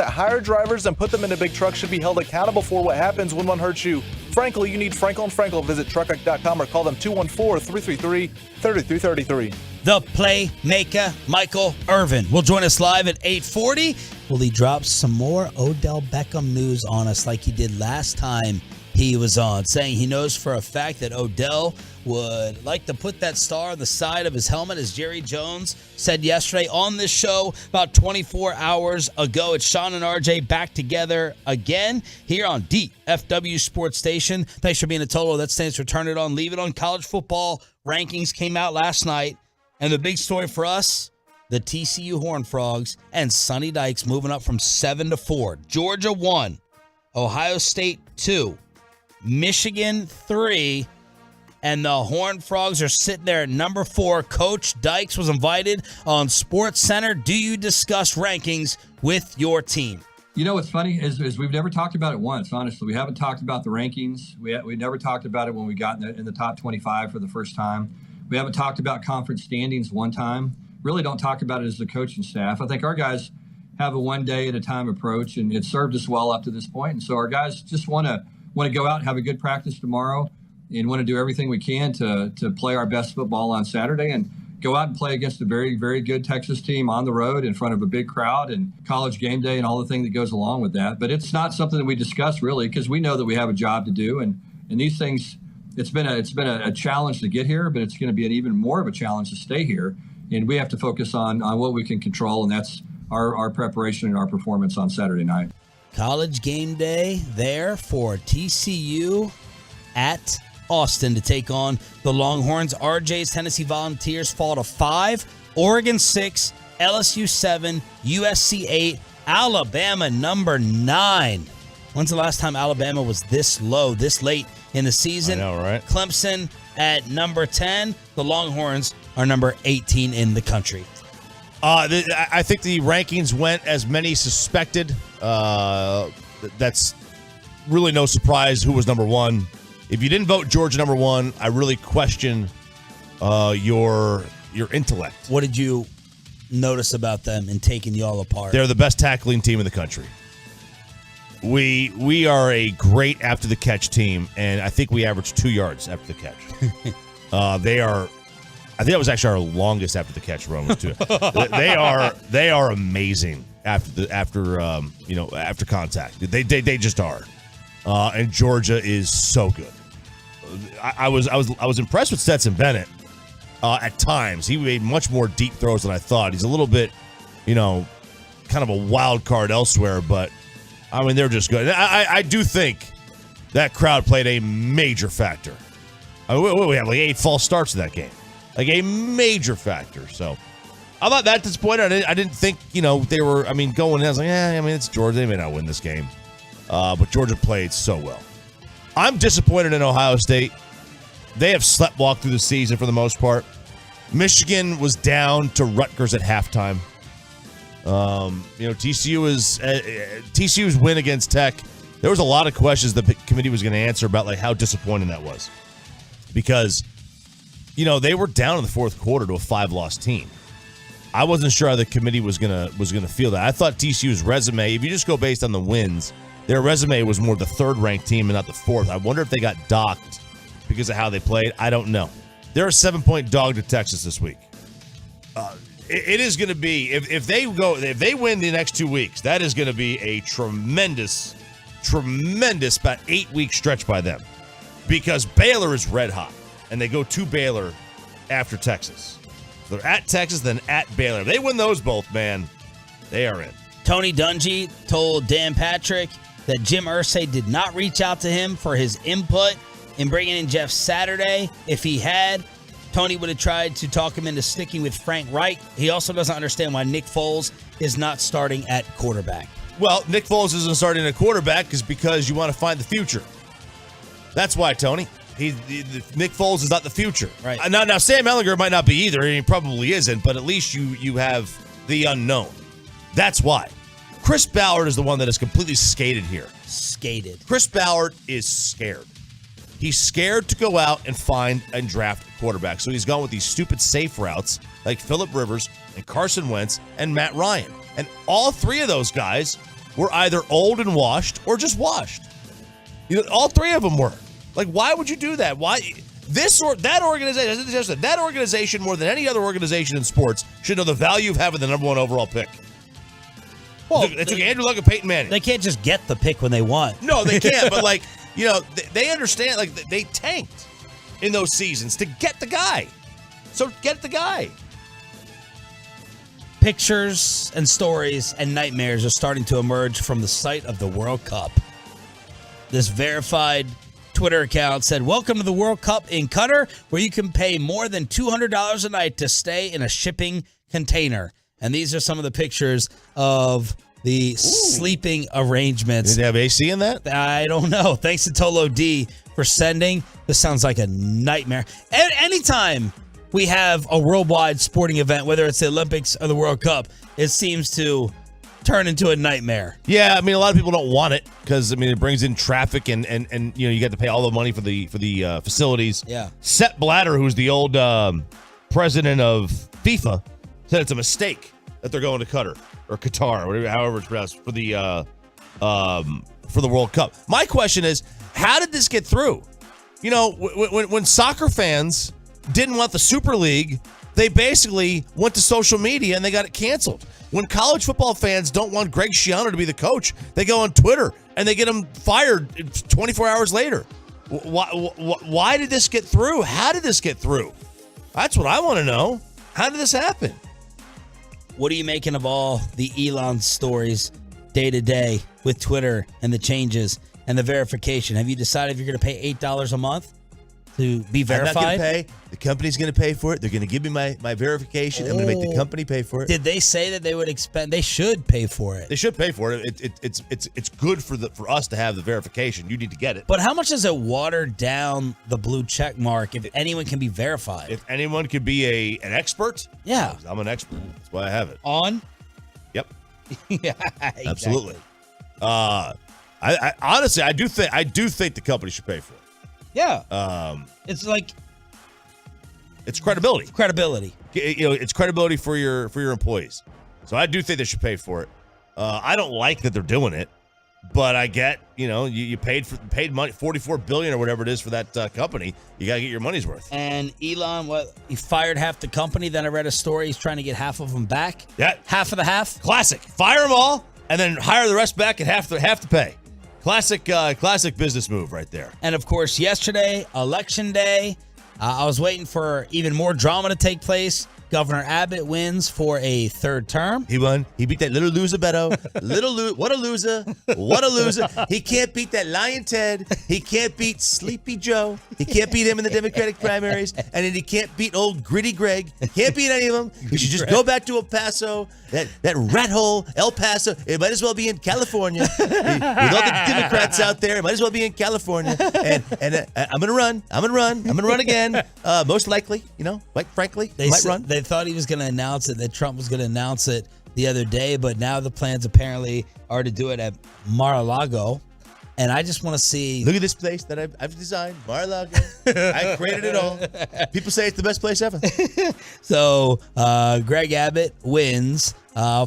that hire drivers and put them into big trucks should be held accountable for what happens when one hurts you. Frankly, you need Frankel & Frankel. Visit truckwreck.com or call them 214-333-3333. The playmaker, Michael Irvin, will join us live at 8:40. Will he drop some more Odell Beckham news on us like he did last time he was on, saying he knows for a fact that Odell would like to put that star on the side of his helmet, as Jerry Jones said yesterday on this show about 24 hours ago. It's Sean and RJ back together again here on DFW Sports Station. Thanks for being a total. That stands for Turn It On, Leave It On. College football rankings came out last night, and the big story for us, the TCU Horned Frogs and Sunny Dykes moving up from 7 to 4. Georgia 1, Ohio State 2, Michigan 3, and the Horned Frogs are sitting there at number 4. Coach Dykes was invited on Sports Center. Do you discuss rankings with your team? You know, what's funny is we've never talked about it once, honestly. We haven't talked about the rankings. We never talked about it when we got in the top 25 for the first time. We haven't talked about conference standings one time. Really don't talk about it as the coaching staff. I think our guys have a one day at a time approach, and it's served us well up to this point. And so our guys just want to go out and have a good practice tomorrow, and want to do everything we can to play our best football on Saturday and go out and play against a very, very good Texas team on the road in front of a big crowd and college game day and all the thing that goes along with that. But it's not something that we discuss really, because we know that we have a job to do, and these things, it's been a challenge to get here, but it's going to be an even more of a challenge to stay here. And we have to focus on what we can control, and that's our preparation and our performance on Saturday night. College game day there for TCU at Austin to take on the Longhorns. RJ's Tennessee Volunteers fall to 5, Oregon 6, LSU 7, USC 8, Alabama number 9. When's the last time Alabama was this low, this late in the season? I know, right? Clemson at number 10. The Longhorns are number 18 in the country. I think the rankings went as many suspected. That's really no surprise who was number 1. If you didn't vote Georgia number 1, I really question your intellect. What did you notice about them in taking y'all apart? They're the best tackling team in the country. We are a great after the catch team, and I think we average 2 yards after the catch. I think that was actually our longest after the catch run was 2. They are amazing after contact. They just are. And Georgia is so good. I was impressed with Stetson Bennett. At times, he made much more deep throws than I thought. He's a little bit, kind of a wild card elsewhere, but I mean they're just good. I do think that crowd played a major factor. I mean, we had like 8 false starts in that game, like a major factor. So I'm not that disappointed. I didn't think they were. I mean, going in, I was like, it's Georgia. They may not win this game, but Georgia played so well. I'm disappointed in Ohio State. They have sleptwalked through the season for the most part. Michigan was down to Rutgers at halftime. TCU's win against Tech. There was a lot of questions the committee was going to answer about like how disappointing that was, because they were down in the fourth quarter to a 5-loss team. I wasn't sure how the committee was gonna feel that. I thought TCU's resume, if you just go based on the wins, their resume was more the 3rd-ranked team and not the 4th. I wonder if they got docked because of how they played. I don't know. They're a 7-point dog to Texas this week. It is going to be, if they win the next 2 weeks, that is going to be a tremendous about 8-week stretch by them, because Baylor is red hot, and they go to Baylor after Texas. So they're at Texas, then at Baylor. If they win those both, man, they are in. Tony Dungy told Dan Patrick that Jim Irsay did not reach out to him for his input in bringing in Jeff Saturday. If he had, Tony would have tried to talk him into sticking with Frank Reich. He also doesn't understand why Nick Foles is not starting at quarterback. Well, Nick Foles isn't starting at quarterback because you want to find the future. That's why, Tony. Nick Foles is not the future. Right. Now Sam Ehlinger might not be either, and he probably isn't, but at least you have the unknown. That's why. Chris Ballard is the one that is completely skated here. Skated. Chris Ballard is scared. He's scared to go out and find and draft a quarterback. So he's gone with these stupid safe routes like Phillip Rivers and Carson Wentz and Matt Ryan. And all 3 of those guys were either old and washed or just washed. All three of them were. Like, why would you do that? Why this or that organization? That organization, more than any other organization in sports, should know the value of having the number 1 overall pick. Well, they took Andrew Luck and Peyton Manning. They can't just get the pick when they want. No, they can't. But they understand. Like, they tanked in those seasons to get the guy. So get the guy. Pictures and stories and nightmares are starting to emerge from the site of the World Cup. This verified Twitter account said, "Welcome to the World Cup in Qatar, where you can pay more than $200 a night to stay in a shipping container." And these are some of the pictures of the sleeping arrangements. Did they have AC in that? I don't know. Thanks to Tolo D for sending. This sounds like a nightmare. Anytime we have a worldwide sporting event, whether it's the Olympics or the World Cup, it seems to turn into a nightmare. Yeah, I mean, a lot of people don't want it because, I mean, it brings in traffic and you got to pay all the money for the facilities. Yeah. Sepp Blatter, who's the old president of FIFA, said it's a mistake that they're going to Qatar or Qatar, whatever, however it's pronounced, for the World Cup. My question is, how did this get through? When soccer fans didn't want the Super League, they basically went to social media and they got it canceled. When college football fans don't want Greg Schiano to be the coach, they go on Twitter and they get him fired 24 hours later. Why did this get through? How did this get through? That's what I want to know. How did this happen? What are you making of all the Elon stories day to day with Twitter and the changes and the verification? Have you decided if you're going to pay $8 a month to be verified? I'm not going to pay. The company's going to pay for it. They're going to give me my verification. I'm going to make the company pay for it. Did they say that they would expend? They should pay for it. They should pay for it. It's good for us to have the verification. You need to get it. But how much does it water down the blue check mark if anyone can be verified? If anyone could be an expert, yeah, I'm an expert. That's why I have it. On? Yep. Yeah, absolutely. I honestly, I do think the company should pay for it. Yeah. It's like it's credibility. Credibility. It's credibility for your employees. So I do think they should pay for it. I don't like that they're doing it, but I get, you paid money, $44 billion or whatever it is for that company. You got to get your money's worth. And Elon, he fired half the company. Then I read a story he's trying to get half of them back. Yeah. Half of the half. Classic. Fire them all and then hire the rest back at half the pay. Classic business move right there. And of course, yesterday, Election Day, I was waiting for even more drama to take place. Governor Abbott wins for a third term. He won. He beat that little loser, Beto. What a loser. What a loser. He can't beat that Lion Ted. He can't beat Sleepy Joe. He can't beat him in the Democratic primaries. And then he can't beat old Gritty Greg. Can't beat any of them. You should just go back to El Paso. That rat hole, El Paso. It might as well be in California. With all the Democrats out there, it might as well be in California. And I'm going to run. I'm going to run again. Most likely, quite frankly, might run. They thought he was going to announce it, that Trump was going to announce it the other day, but now the plans apparently are to do it at Mar-a-Lago. And I just want to see. Look at this place that I've designed, Mar-a-Lago. I created it all. People say it's the best place ever. So Greg Abbott wins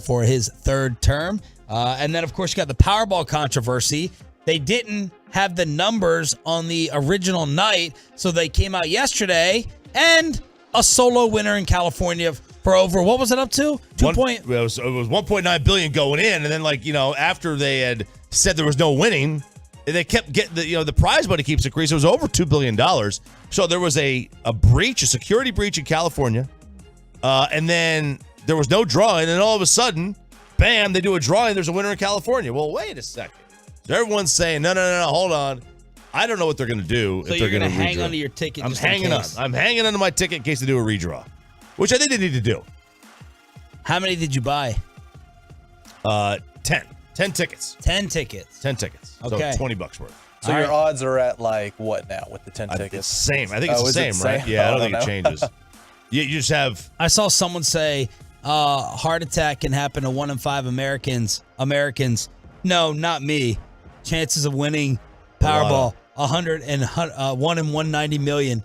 for his third term. And then, of course, you got the Powerball controversy. They didn't have the numbers on the original night, so they came out yesterday and a solo winner in California for over, what was it up to? It was $1.9 billion going in, and then after they had said there was no winning, they kept getting the prize money keeps increasing. It was over $2 billion. So there was a security breach in California, and then there was no drawing, and all of a sudden, bam, they do a drawing. There's a winner in California. Well, wait a second. So everyone's saying, no, hold on. I don't know what they're going to do. So if they're going to hang onto your ticket. I'm hanging on. I'm hanging onto my ticket in case they do a redraw, which I think they need to do. How many did you buy? 10 tickets. 10 tickets. 10 tickets. Okay. So $20 worth. So your odds are at what now with the 10 tickets? Same. I think it's the same, right? Yeah, I don't think it changes. You just have. I saw someone say heart attack can happen to 1 in 5 Americans. No, not me. Chances of winning Powerball 1 in 190 million.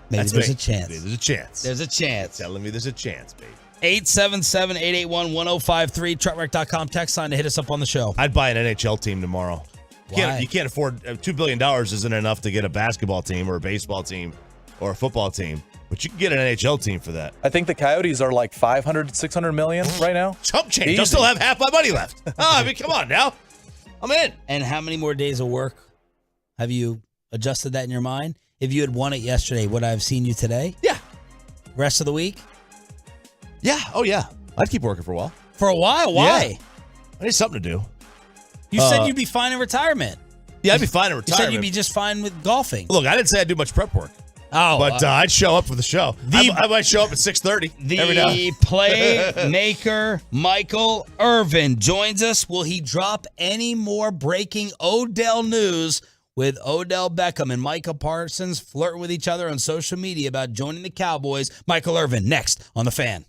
Maybe there's a chance. There's a chance. There's a chance. Telling me there's a chance, baby. 877-881-1053, truckwreck.com text line to hit us up on the show. I'd buy an NHL team tomorrow. Why? You can't afford $2 billion isn't enough to get a basketball team or a baseball team or a football team, but you can get an NHL team for that. I think the Coyotes are like 500, 600 million right now. Chump change. I'll still have half my money left. I mean, come on now. I'm in. And how many more days of work have you adjusted that in your mind? If you had won it yesterday, would I have seen you today? Yeah. Rest of the week? Yeah. Oh, yeah. I'd keep working for a while. For a while? Why? Yeah. I need something to do. You said you'd be fine in retirement. Yeah, I'd be fine in You retirement. said you'd be just fine with golfing. Look, I didn't say I'd do much prep work. Oh, But I'd show up for the show. I might show up at 6:30 every now. the playmaker Michael Irvin joins us. Will he drop any more breaking Odell news with Odell Beckham and Micah Parsons flirting with each other on social media about joining the Cowboys? Michael Irvin next on The Fan.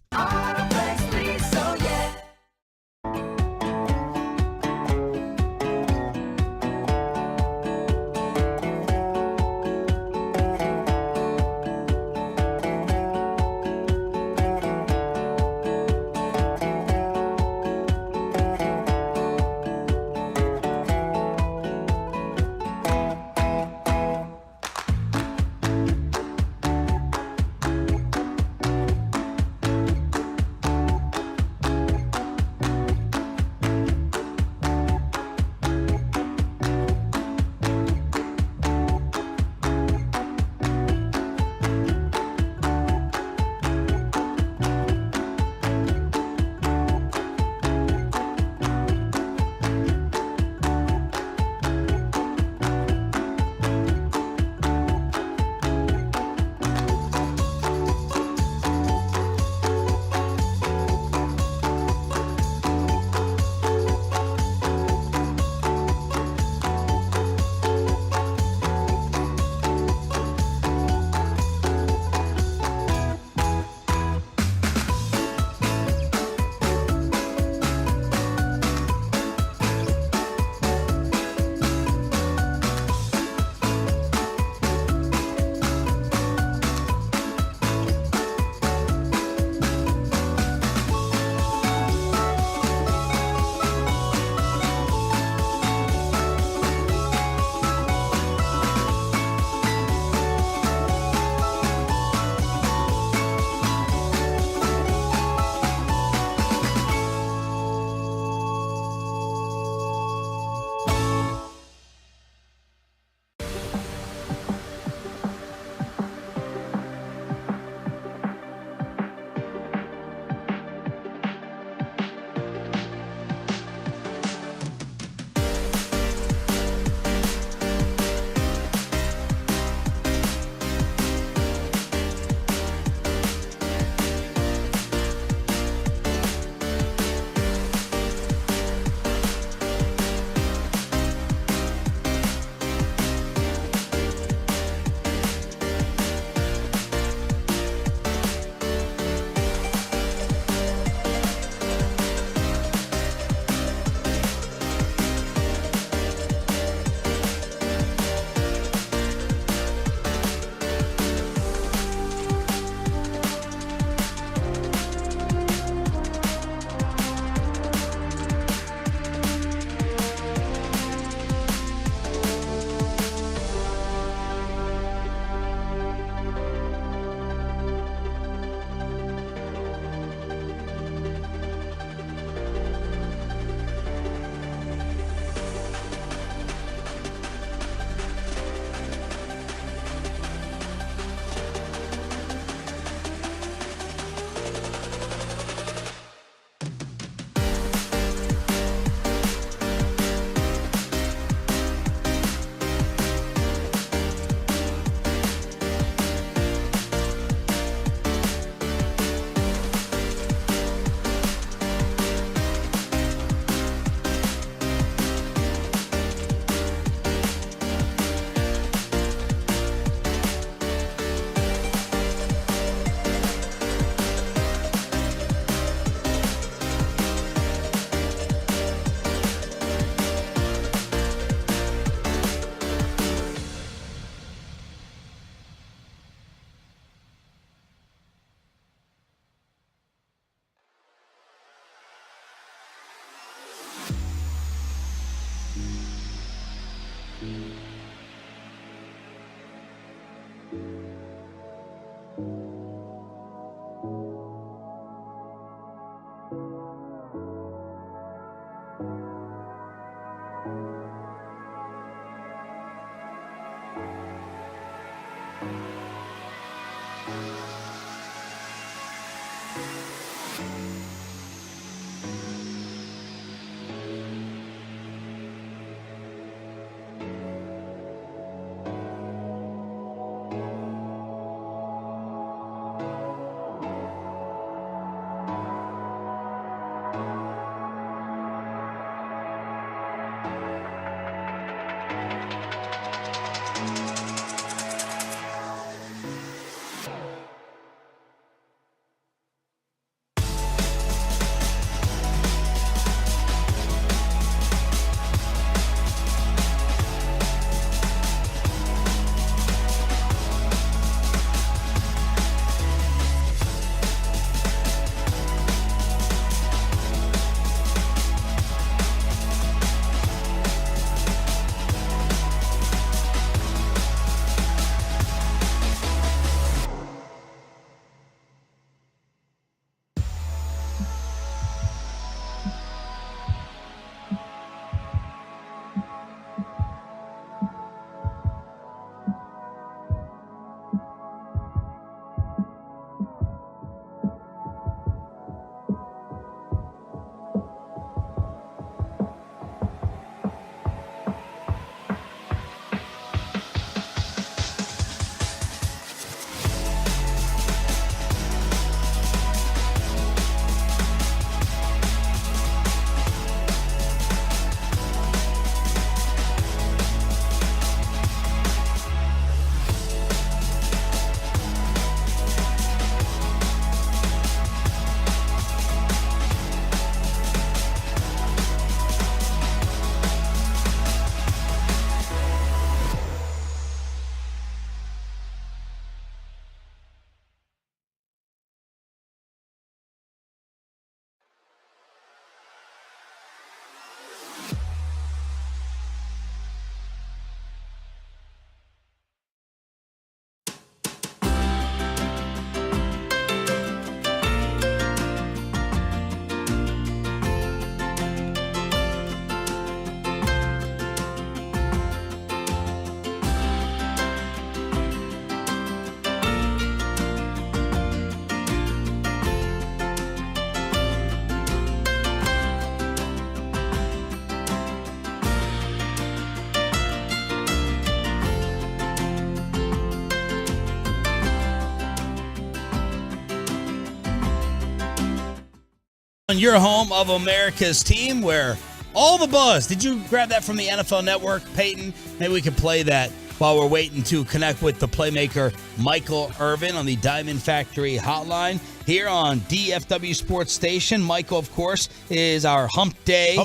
On your home of America's team where all the buzz. Did you grab that from the NFL Network, Peyton? Maybe we could play that while we're waiting to connect with the playmaker Michael Irvin on the Diamond Factory hotline here on DFW Sports Station. Michael, of course, is our Hump Day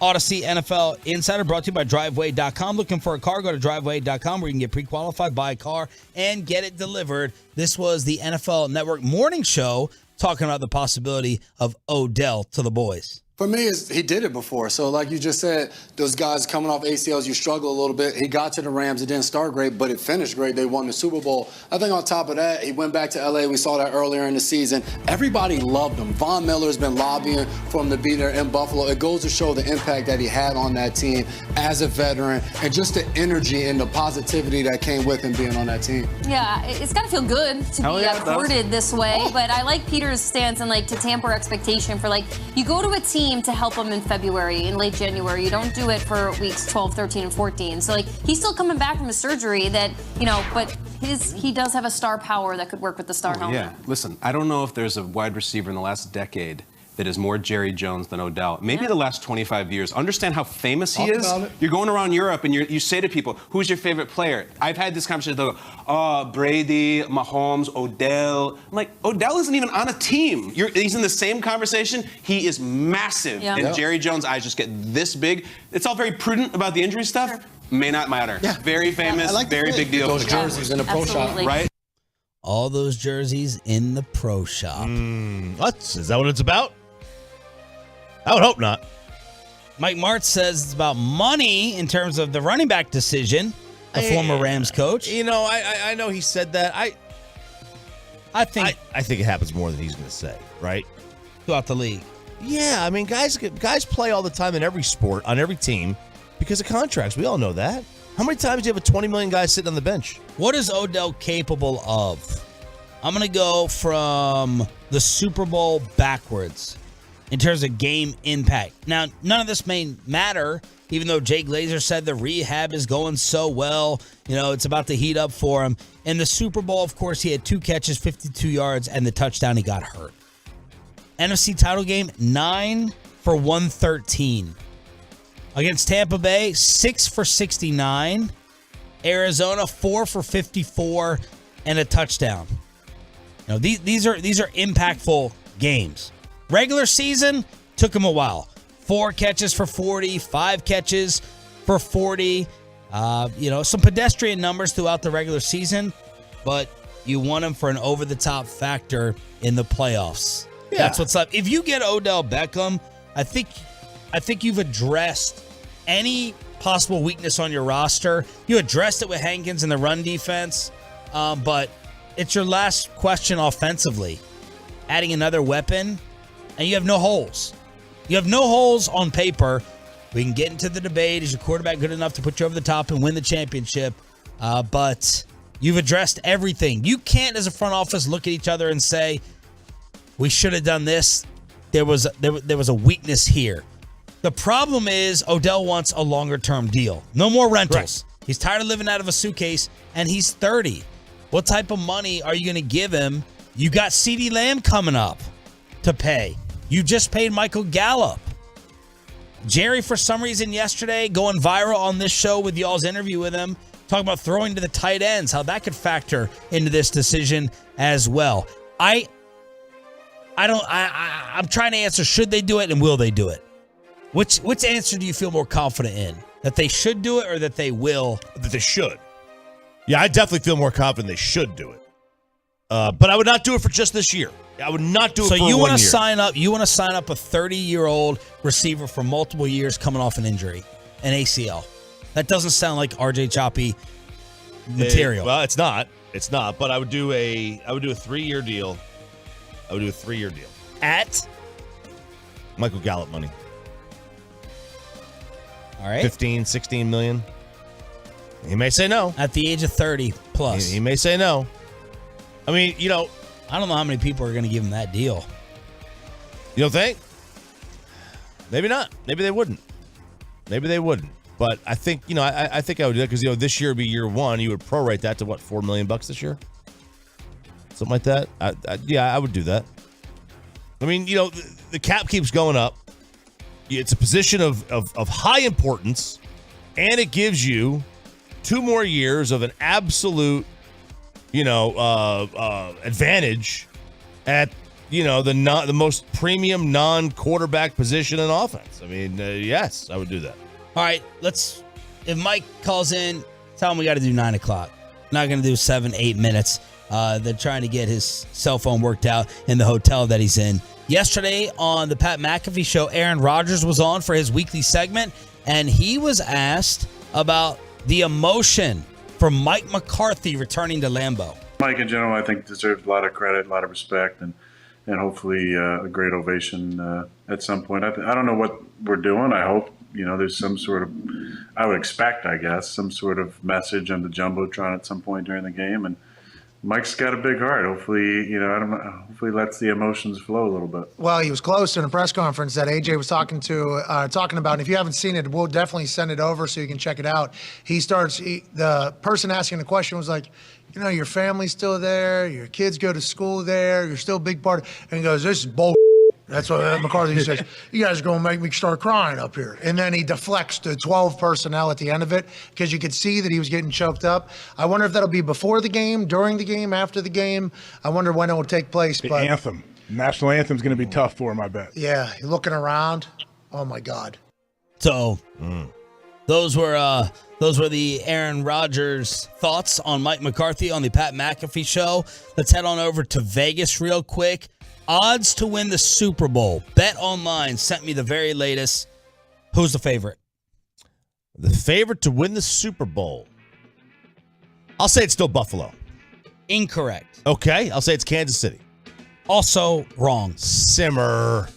Odyssey NFL Insider, brought to you by Driveway.com. Looking for a car, go to Driveway.com where you can get pre-qualified, buy a car, and get it delivered. This was the NFL Network morning show talking about the possibility of Odell to the boys. For me, he did it before. So like you just said, those guys coming off ACLs, you struggle a little bit. He got to the Rams. It didn't start great, but it finished great. They won the Super Bowl. I think on top of that, he went back to L.A. We saw that earlier in the season. Everybody loved him. Von Miller's been lobbying for him to be there in Buffalo. It goes to show the impact that he had on that team as a veteran and just the energy and the positivity that came with him being on that team. Yeah, it's got to feel good to be courted this way. But I like Peter's stance and to temper expectation for you go to a team to help them in February, in late January. You don't do it for weeks 12, 13, and 14. So, he's still coming back from his surgery that, but he does have a star power that could work with the star helmet. Yeah. Listen, I don't know if there's a wide receiver in the last decade that is more Jerry Jones than Odell. Maybe the last 25 years. Understand how famous he is. You're going around Europe and you say to people, who's your favorite player? I've had this conversation. They'll go, Brady, Mahomes, Odell. I'm like, Odell isn't even on a team. He's in the same conversation. He is massive. Yeah. And Jerry Jones' eyes just get this big. It's all very prudent about the injury stuff. Sure. May not matter. Yeah. Very famous, very big deal. Those jerseys in the pro shop. Right? All those jerseys in the pro shop. Is that what it's about? I would hope not. Mike Martz says it's about money in terms of the running back decision, the former Rams coach. I know he said that. I think it happens more than he's going to say, right? throughout the league. Yeah, I mean, guys play all the time in every sport, on every team, because of contracts. We all know that. How many times do you have a 20 million guy sitting on the bench? What is Odell capable of? I'm going to go from the Super Bowl backwards in terms of game impact. Now, none of this may matter, even though Jay Glazer said the rehab is going so well. It's about to heat up for him. In the Super Bowl, of course, he had 2 catches, 52 yards, and the touchdown. He got hurt. NFC title game, 9 for 113. Against Tampa Bay, 6 for 69. Arizona, 4 for 54 and a touchdown. These are impactful games. Regular season took him a while. 4 catches for 40, 5 catches for 40. Some pedestrian numbers throughout the regular season, but you want him for an over-the-top factor in the playoffs. Yeah. That's what's up. If you get Odell Beckham, I think you've addressed any possible weakness on your roster. You addressed it with Hankins in the run defense, but it's your last question offensively. Adding another weapon, and you have no holes. You have no holes on paper. We can get into the debate. Is your quarterback good enough to put you over the top and win the championship? But you've addressed everything. You can't, as a front office, look at each other and say, we should have done this. There was a weakness here. The problem is Odell wants a longer-term deal. No more rentals. Right. He's tired of living out of a suitcase, and he's 30. What type of money are you going to give him? You got CeeDee Lamb coming up to pay. You just paid Michael Gallup. Jerry, for some reason yesterday, going viral on this show with y'all's interview with him, talking about throwing to the tight ends, how that could factor into this decision as well. I'm trying to answer, should they do it and will they do it? Which answer do you feel more confident in? That they should do it or that they will? That they should. Yeah, I definitely feel more confident they should do it. But I would not do it for just this year. I would not do it for 1 year. So you want to sign up? You want to sign up a 30-year-old receiver for multiple years coming off an injury, an ACL? That doesn't sound like RJ Choppy material. Well, it's not. It's not. But I would do a 3-year deal. I would do a 3-year deal at Michael Gallup money. All right, 15, 16 million. He may say no at the age of 30 plus. He may say no. I mean, I don't know how many people are going to give him that deal. You don't think? Maybe not. Maybe they wouldn't. But I think, I think I would do that because, this year would be year 1. You would prorate that to what, $4 million this year? Something like that. I would do that. I mean, the cap keeps going up. It's a position of high importance, and it gives you 2 more years of an absolute, advantage at the most premium non-quarterback position in offense. I mean, yes, I would do that. All right, if Mike calls in, tell him we got to do 9 o'clock. Not going to do 7-8 minutes. They're trying to get his cell phone worked out in the hotel that he's in. Yesterday on the Pat McAfee show, Aaron Rodgers was on for his weekly segment, and he was asked about the emotion for Mike McCarthy returning to Lambeau. Mike, in general, I think deserves a lot of credit, a lot of respect, and hopefully a great ovation at some point. I don't know what we're doing. I hope, there's some sort of, I would expect, I guess, some sort of message on the Jumbotron at some point during the game. And Mike's got a big heart. Hopefully, hopefully lets the emotions flow a little bit. Well, he was close in a press conference that AJ was talking about. And if you haven't seen it, we'll definitely send it over so you can check it out. The person asking the question was like, your family's still there, your kids go to school there, you're still a big part. And he goes, this is bull. That's what McCarthy says. You guys are going to make me start crying up here. And then he deflects to 12 personnel at the end of it because you could see that he was getting choked up. I wonder if that'll be before the game, during the game, after the game. I wonder when it will take place. The anthem. National anthem's going to be tough for him, I bet. Yeah, looking around. Oh, my God. So those were the Aaron Rodgers thoughts on Mike McCarthy on the Pat McAfee show. Let's head on over to Vegas real quick. Odds to win the Super Bowl. Bet Online sent me the very latest. Who's the favorite? The favorite to win the Super Bowl. I'll say it's still Buffalo. Incorrect. Okay, I'll say it's Kansas City. Also wrong. Simmer.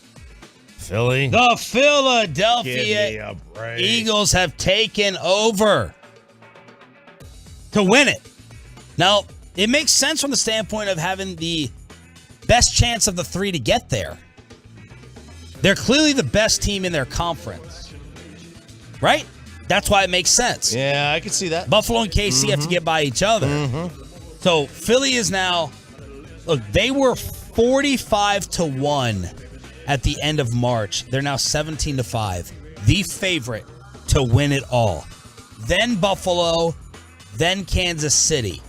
Philly. The Philadelphia Give me a break. Eagles have taken over to win it. Now, it makes sense from the standpoint of having the best chance of the 3 to get there. They're clearly the best team in their conference. Right? That's why it makes sense. Yeah, I can see that. Buffalo and KC have to get by each other. So Philly is now, look, they were 45-1 at the end of March. They're now 17-5. The favorite to win it all. Then Buffalo, then Kansas City.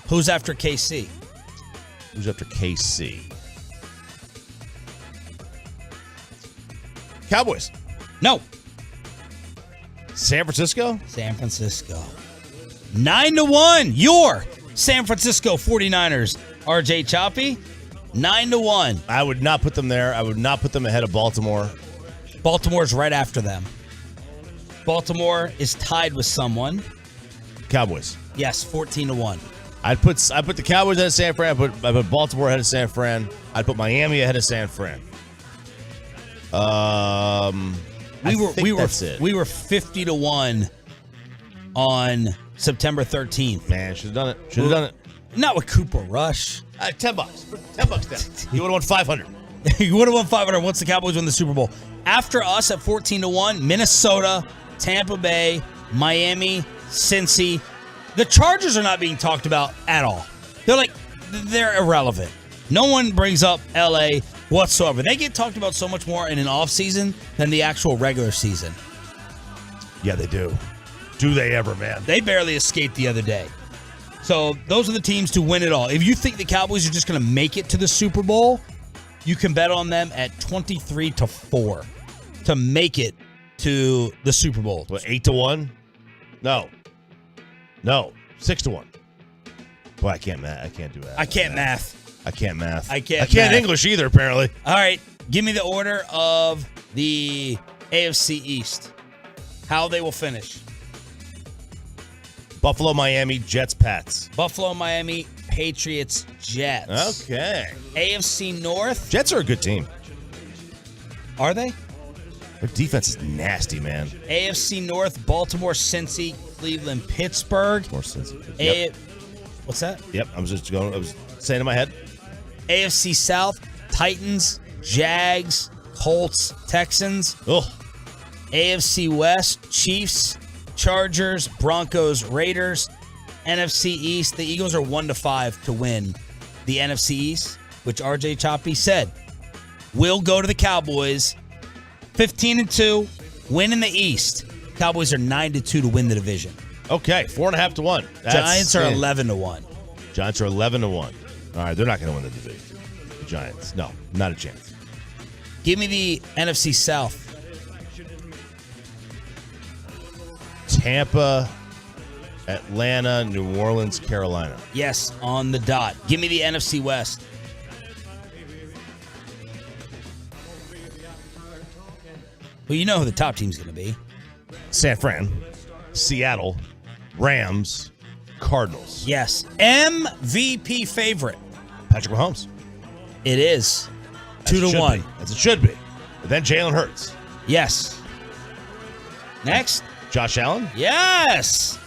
Who's after KC? Who's after KC? Cowboys. No. San Francisco? San Francisco. 9-1. Your San Francisco 49ers. RJ Choppy. 9-1. I would not put them there. I would not put them ahead of Baltimore. Baltimore's right after them. Baltimore is tied with someone. Cowboys. Yes, 14-1. I put the Cowboys ahead of San Fran. I put Baltimore ahead of San Fran. I'd put Miami ahead of San Fran. We were 50-1 on September 13th. Man, should have done it. Not with Cooper Rush. $10. $10 down. You would have won 500. You would have won 500 once the Cowboys win the Super Bowl. After us at 14-1, Minnesota, Tampa Bay, Miami, Cincy. The Chargers are not being talked about at all. They're irrelevant. No one brings up LA whatsoever. They get talked about so much more in an offseason than the actual regular season. Yeah, they do. Do they ever, man? They barely escaped the other day. So those are the teams to win it all. If you think the Cowboys are just going to make it to the Super Bowl, you can bet on them at 23-4 to make it to the Super Bowl. What, 8-1? No, 6-1. Boy, I can't math. I can't do that. I can't math. I can't math. I can't math. English either, apparently. All right, give me the order of the AFC East. How they will finish. Buffalo, Miami, Jets, Pats. Buffalo, Miami, Patriots, Jets. Okay. AFC North. Jets are a good team. Are they? Their defense is nasty, man. AFC North, Baltimore, Cincy, Cleveland, Pittsburgh. More Cincy. Yep. What's that? Yep, I was saying in my head. AFC South, Titans, Jags, Colts, Texans. Ugh. AFC West, Chiefs, Chargers, Broncos, Raiders. NFC East, the Eagles are 1-5 to win the NFC East, which RJ Choppy said will go to the Cowboys. 15-2, win in the East. Cowboys are 9-2 to win the division. Okay, 4.5 to 1. Giants are 11-1. Giants are 11-1. All right, they're not going to win the division. The Giants, no, not a chance. Give me the NFC South. Tampa, Atlanta, New Orleans, Carolina. Yes, on the dot. Give me the NFC West. Well, you know who the top team's going to be. San Fran, Seattle, Rams, Cardinals. Yes, MVP favorite. Patrick Mahomes. It is 2-1. As it should be. But then Jalen Hurts. Yes. Next. Josh Allen. Yes.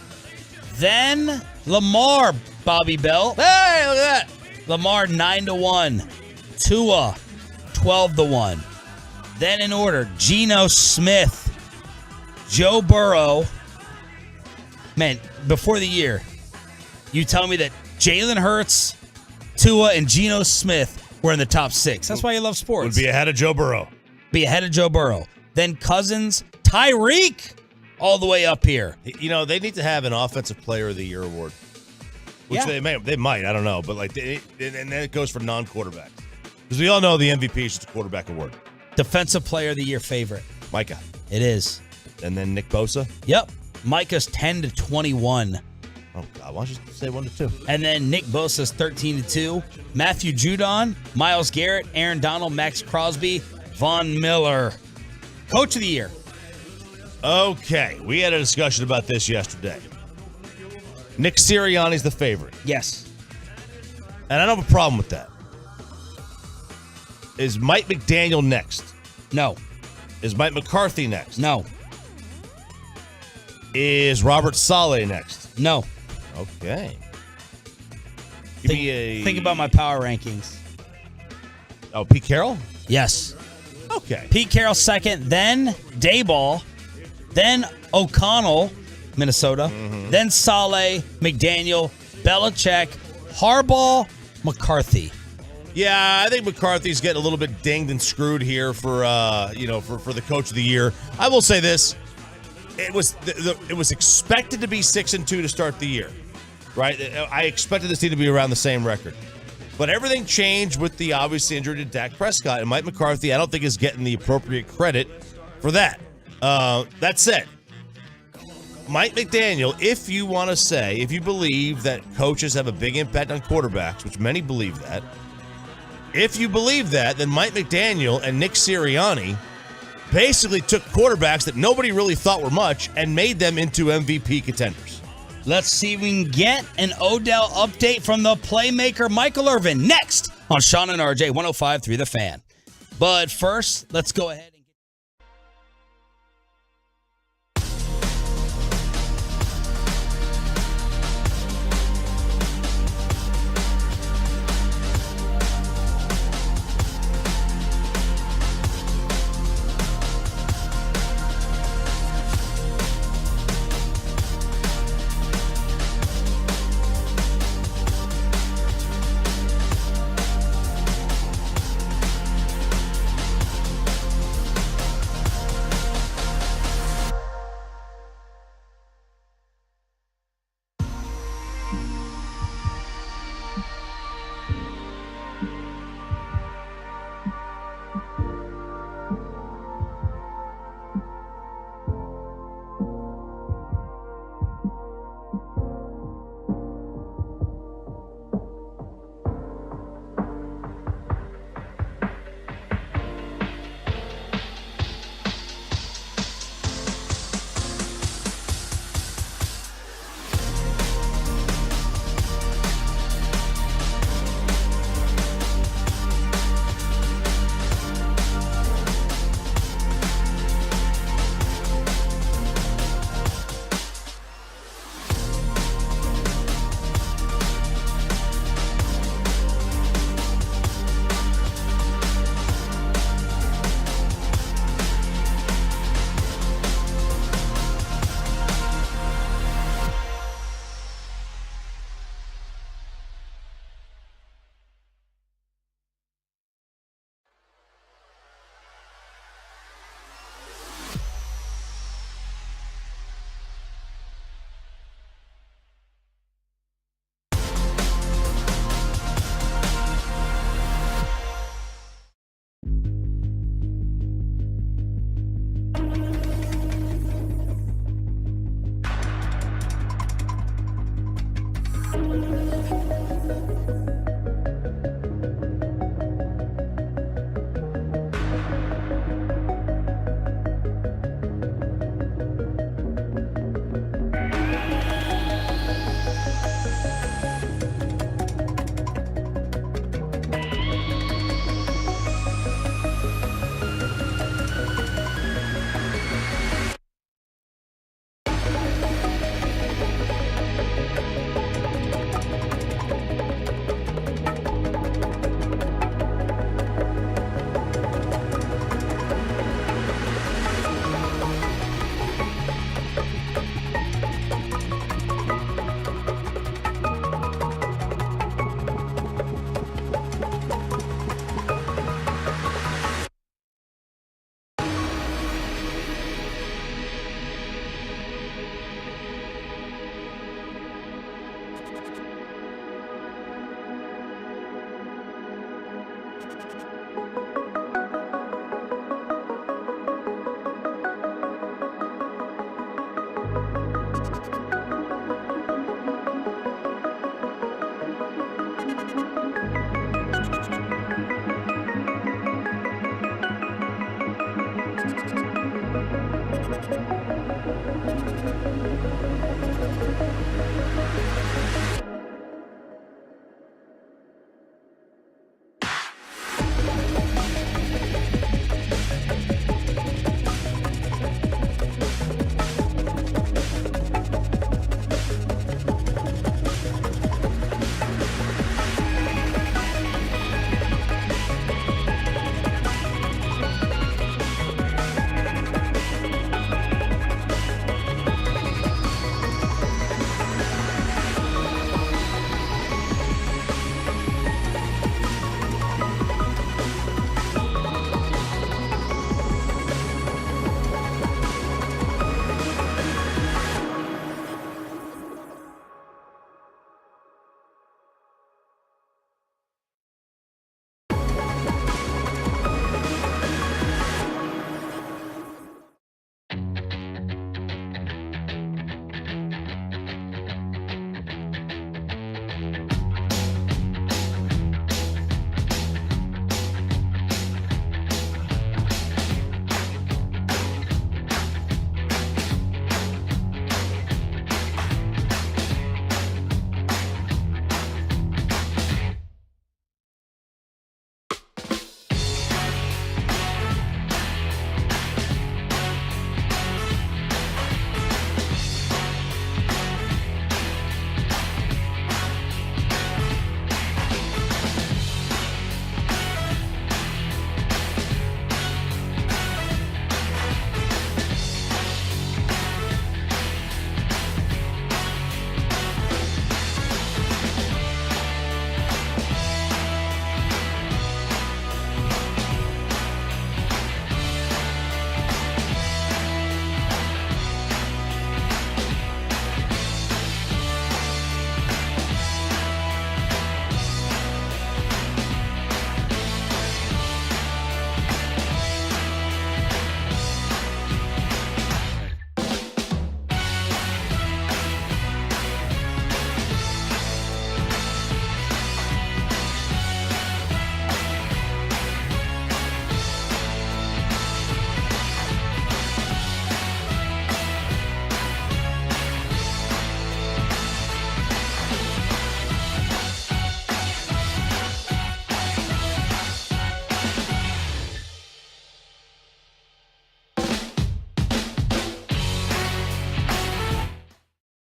Then Lamar, Bobby Bell. Hey, look at that. Lamar 9-1. Tua 12-1. Then in order, Geno Smith, Joe Burrow. Man, before the year, you tell me that Jalen Hurts, Tua, and Geno Smith were in the top 6. That's why you love sports. Would be ahead of Joe Burrow. Be ahead of Joe Burrow. Then Cousins, Tyreek, all the way up here. You know, they need to have an Offensive Player of the Year award. Which they might, I don't know. But and then it goes for non-quarterbacks. Because we all know the MVP is just a quarterback award. Defensive Player of the Year favorite. Micah. It is. And then Nick Bosa. Yep. Micah's 10-21. Oh, God. Why don't you say 1-2? And then Nick Bosa's 13-2. Matthew Judon, Myles Garrett, Aaron Donald, Max Crosby, Von Miller. Coach of the Year. Okay. We had a discussion about this yesterday. Nick Sirianni's the favorite. Yes. And I don't have a problem with that. Is Mike McDaniel next? No. Is Mike McCarthy next? No. Is Robert Saleh next? No. Okay. Think about my power rankings. Oh, Pete Carroll? Yes. Okay. Pete Carroll second, then Dayball, then O'Connell, Minnesota, then Saleh, McDaniel, Belichick, Harbaugh, McCarthy. Yeah, I think McCarthy's getting a little bit dinged and screwed here for the Coach of the Year. I will say this: it was expected to be 6-2 to start the year, right? I expected this team to be around the same record, but everything changed with the obviously injury to Dak Prescott, and Mike McCarthy, I don't think is getting the appropriate credit for that. That said, Mike McDaniel, if you believe that coaches have a big impact on quarterbacks, which many believe that. If you believe that, then Mike McDaniel and Nick Sirianni basically took quarterbacks that nobody really thought were much and made them into MVP contenders. Let's see if we can get an Odell update from the playmaker Michael Irvin next on Sean and RJ 105.3 The Fan. But first, let's go ahead.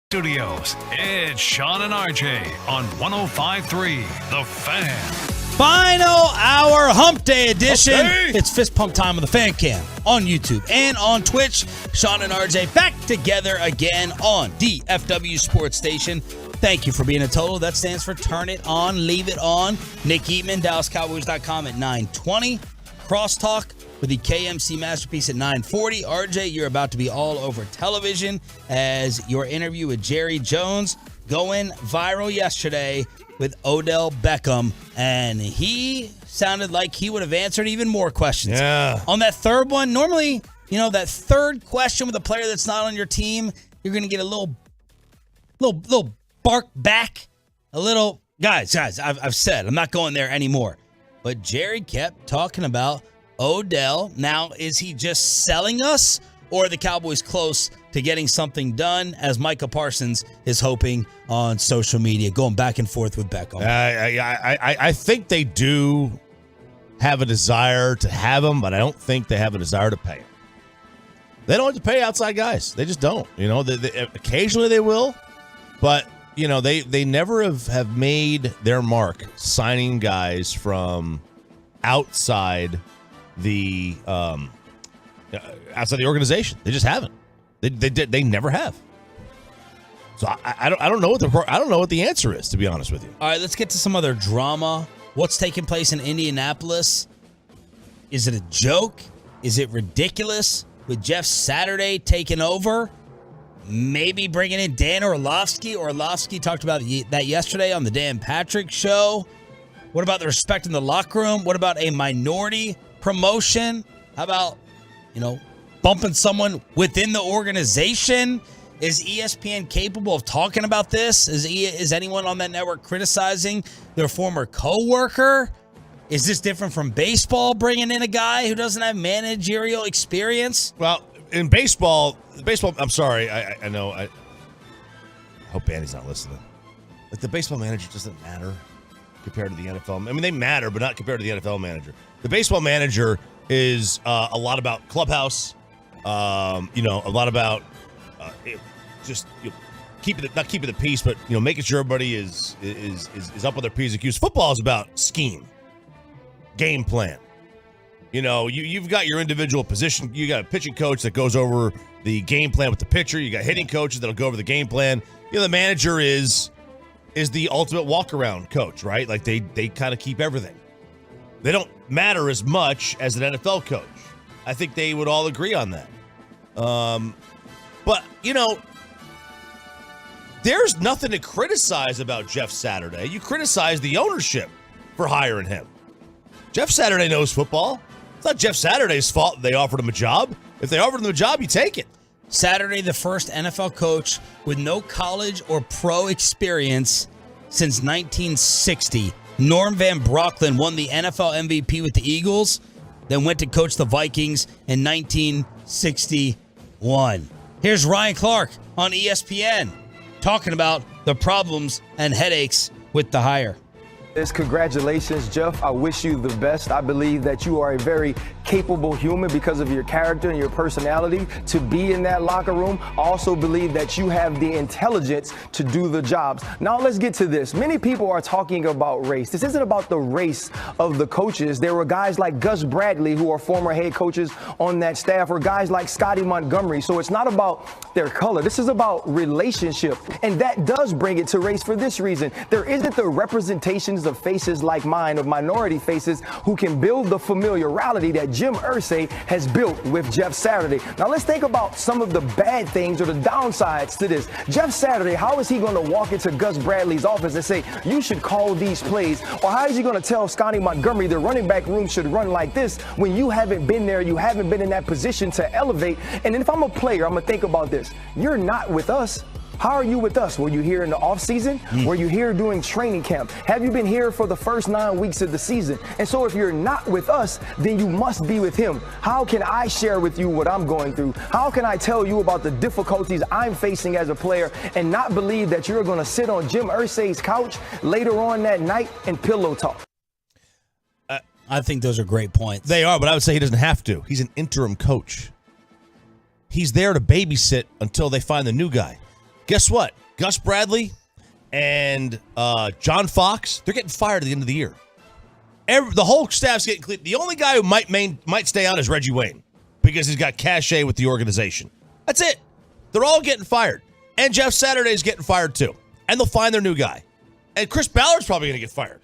Studios, it's Sean and RJ on 105.3 The Fan. Final hour hump day edition. Okay. It's fist pump time on the Fan Cam on YouTube and on Twitch. Sean and RJ back together again on DFW Sports Station. Thank you for being a total. That stands for Turn It On, Leave It On. Nick Eatman, DallasCowboys.com at 9:20. Crosstalk with the KMC Masterpiece at 9:40. RJ, you're about to be all over television as your interview with Jerry Jones going viral yesterday with Odell Beckham, and he sounded like he would have answered even more questions. Yeah. On that third one, normally, that third question with a player that's not on your team, you're going to get a little bark back, a little, guys, I've said, I'm not going there anymore. But Jerry kept talking about Odell. Now, is he just selling us, or are the Cowboys close to getting something done, as Micah Parsons is hoping on social media, going back and forth with Beckham? I think they do have a desire to have him, but I don't think they have a desire to pay him. They don't like to pay outside guys. They just don't. Occasionally they will, but they never have made their mark signing guys from outside the organization. They just haven't. They never have. So I don't know what the answer is, to be honest with you. All right, let's get to some other drama. What's taking place in Indianapolis? Is it a joke? Is it ridiculous? With Jeff Saturday taking over, maybe bringing in Dan Orlovsky. Orlovsky talked about that yesterday on the Dan Patrick Show. What about the respect in the locker room? What about a minority promotion? How about, bumping someone within the organization? Is ESPN capable of talking about this? Is anyone on that network criticizing their former coworker? Is this different from baseball, bringing in a guy who doesn't have managerial experience? Well, in baseball, I'm sorry. I know. I hope Andy's not listening. Like, the baseball manager doesn't matter compared to the NFL. I mean, they matter, but not compared to the NFL manager. The baseball manager is a lot about clubhouse. A lot about not keeping the peace, but making sure everybody is up with their P's and Q's. Football is about scheme, game plan. You've got your individual position. You got a pitching coach that goes over the game plan with the pitcher. You got hitting coaches that'll go over the game plan. The manager is the ultimate walk-around coach, right? Like, they kind of keep everything. They don't matter as much as an NFL coach. I think they would all agree on that. But, there's nothing to criticize about Jeff Saturday. You criticize the ownership for hiring him. Jeff Saturday knows football. It's not Jeff Saturday's fault they offered him a job. If they offered him a job, you take it. Saturday, the first NFL coach with no college or pro experience since 1960. Norm Van Brocklin won the NFL MVP with the Eagles, then went to coach the Vikings in 1961. Here's Ryan Clark on ESPN talking about the problems and headaches with the hire. Congratulations, Jeff. I wish you the best. I believe that you are a very capable human because of your character and your personality to be in that locker room. I also believe that you have the intelligence to do the jobs. Now let's get to this. Many people are talking about race. This isn't about the race of the coaches. There were guys like Gus Bradley, who are former head coaches on that staff, or guys like Scotty Montgomery. So it's not about their color. This is about relationship. And that does bring it to race for this reason. There isn't the representations of faces like mine, of minority faces, who can build the familiarity that Jim Irsay has built with Jeff Saturday. Now let's think about some of the bad things or the downsides to this. Jeff Saturday, how is he going to walk into Gus Bradley's office and say, you should call these plays? Or how is he going to tell Scotty Montgomery the running back room should run like this when you haven't been there, you haven't been in that position to elevate? And if I'm a player, I'm going to think about this. You're not with us. How are you with us? Were you here in the offseason? Were you here during training camp? Have you been here for the first 9 weeks of the season? And so if you're not with us, then you must be with him. How can I share with you what I'm going through? How can I tell you about the difficulties I'm facing as a player and not believe that you're going to sit on Jim Irsay's couch later on that night and pillow talk? I think those are great points. They are, but I would say he doesn't have to. He's an interim coach. He's there to babysit until they find the new guy. Guess what? Gus Bradley and John Fox, they're getting fired at the end of the year. The whole staff's getting clean. The only guy who might stay on is Reggie Wayne because he's got cachet with the organization. That's it. They're all getting fired. And Jeff Saturday's getting fired too. And they'll find their new guy. And Chris Ballard's probably going to get fired.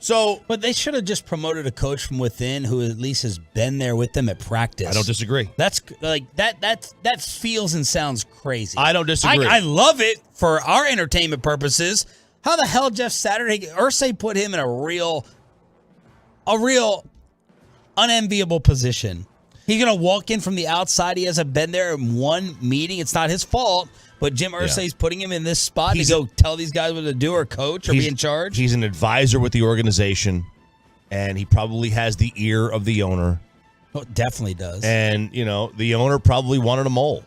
So, but they should have just promoted a coach from within who at least has been there with them at practice. I don't disagree. That's like that feels and sounds crazy. I don't disagree. I love it for our entertainment purposes. How the hell Jeff Saturday Irsay put him in a real unenviable position? He's gonna walk in from the outside. He hasn't been there in one meeting. It's not his fault. But Jim Irsay's putting him in this spot to go tell these guys what to do or coach or be in charge. He's an advisor with the organization, and he probably has the ear of the owner. Oh, definitely does. And, the owner probably wanted a mole.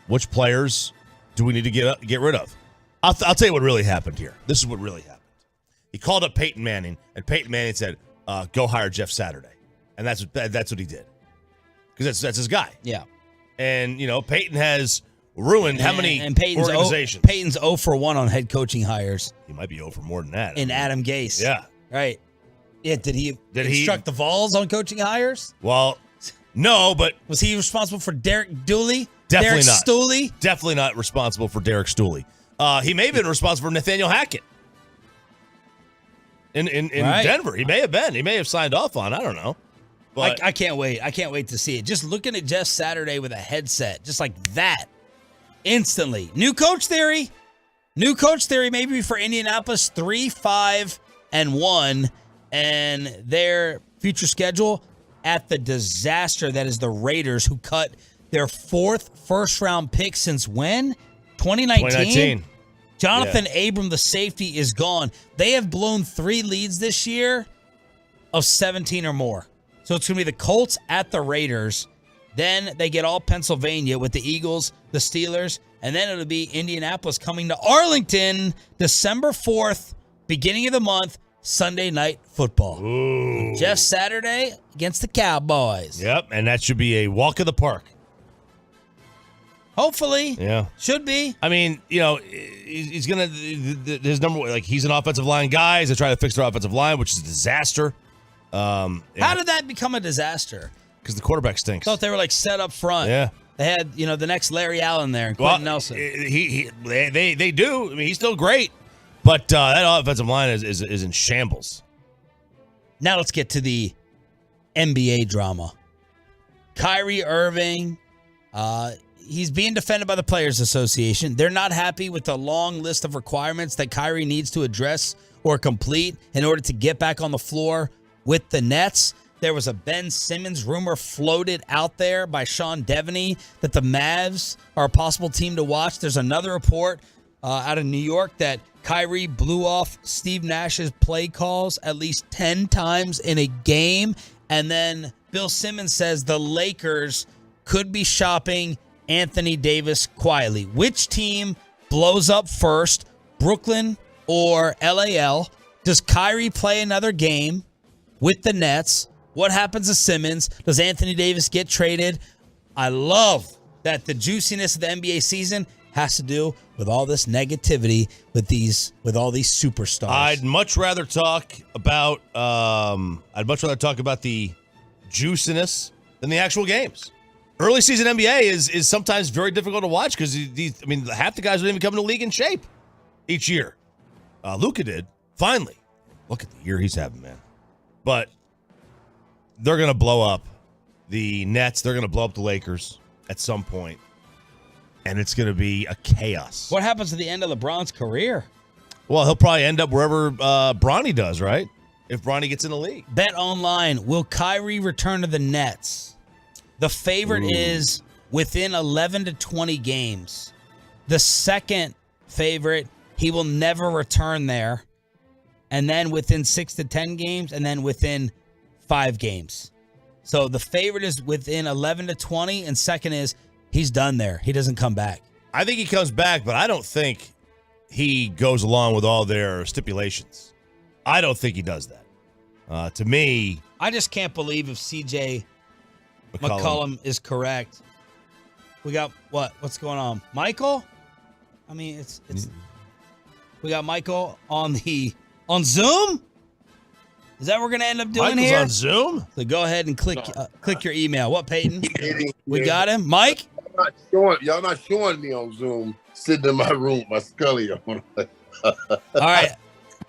Which players do we need to get rid of? I'll tell you what really happened here. This is what really happened. He called up Peyton Manning, and Peyton Manning said, go hire Jeff Saturday. And that's what he did. Because that's his guy. Yeah. And, Peyton has ruined how many organizations? Peyton's 0 for 1 on head coaching hires. He might be 0 for more than that. Adam Gase. Yeah. Right. Yeah, did he instruct the Vols on coaching hires? Well, no, but... Was he responsible for Derek Dooley? Definitely Derek not. Stooley? Definitely not responsible for Derek Stooley. He may have been responsible for Nathaniel Hackett. In right. Denver. He may have been. He may have signed off on. I don't know. But I can't wait. I can't wait to see it. Just looking at Jeff Saturday with a headset, just like that. Instantly. New coach theory maybe for Indianapolis 3-5-1 and their future schedule at the disaster that is the Raiders, who cut their 4th first-round pick since when? 2019? Jonathan Abram, the safety, is gone. They have blown 3 leads this year of 17 or more. So it's going to be the Colts at the Raiders. Then they get all Pennsylvania with the Eagles, the Steelers, and then it'll be Indianapolis coming to Arlington December 4th, beginning of the month, Sunday Night Football. Ooh. Jeff Saturday against the Cowboys. Yep, and that should be a walk of the park. Hopefully. Yeah. Should be. I mean, he's going to, his number, he's an offensive line guy. He's trying to fix their offensive line, which is a disaster. How did that become a disaster? Because the quarterback stinks. I thought they were set up front. Yeah. They had, the next Larry Allen there and Quentin Nelson. They do. I mean, he's still great. But that offensive line is in shambles. Now let's get to the NBA drama. Kyrie Irving, he's being defended by the Players Association. They're not happy with the long list of requirements that Kyrie needs to address or complete in order to get back on the floor with the Nets. There was a Ben Simmons rumor floated out there by Sean Devaney that the Mavs are a possible team to watch. There's another report out of New York that Kyrie blew off Steve Nash's play calls at least 10 times in a game. And then Bill Simmons says the Lakers could be shopping Anthony Davis quietly. Which team blows up first, Brooklyn or LAL? Does Kyrie play another game with the Nets? What happens to Simmons? Does Anthony Davis get traded? I love that the juiciness of the NBA season has to do with all this negativity with all these superstars. I'd much rather talk about the juiciness than the actual games. Early season NBA is sometimes very difficult to watch because half the guys don't even come in the league in shape each year. Luka did finally. Look at the year he's having, man. But they're going to blow up the Nets. They're going to blow up the Lakers at some point, and it's going to be a chaos. What happens at the end of LeBron's career? Well, he'll probably end up wherever Bronny does, right? If Bronny gets in the league. Bet online. Will Kyrie return to the Nets? The favorite is within 11 to 20 games. The second favorite, he will never return there. And then within 6 to 10 games, and then within 5 games. So the favorite is within 11 to 20, and second is he's done there. He doesn't come back. I think he comes back, but I don't think he goes along with all their stipulations. I don't think he does that. To me, I just can't believe if CJ McCollum is correct. We got what's going on? Michael? I mean, it's. We got Michael on Zoom. Is that what we're gonna end up doing Michael's here? on Zoom. So go ahead and click your email. What, Peyton? We got him, Mike. Y'all not showing me on Zoom sitting in my room, my Scully on. All right.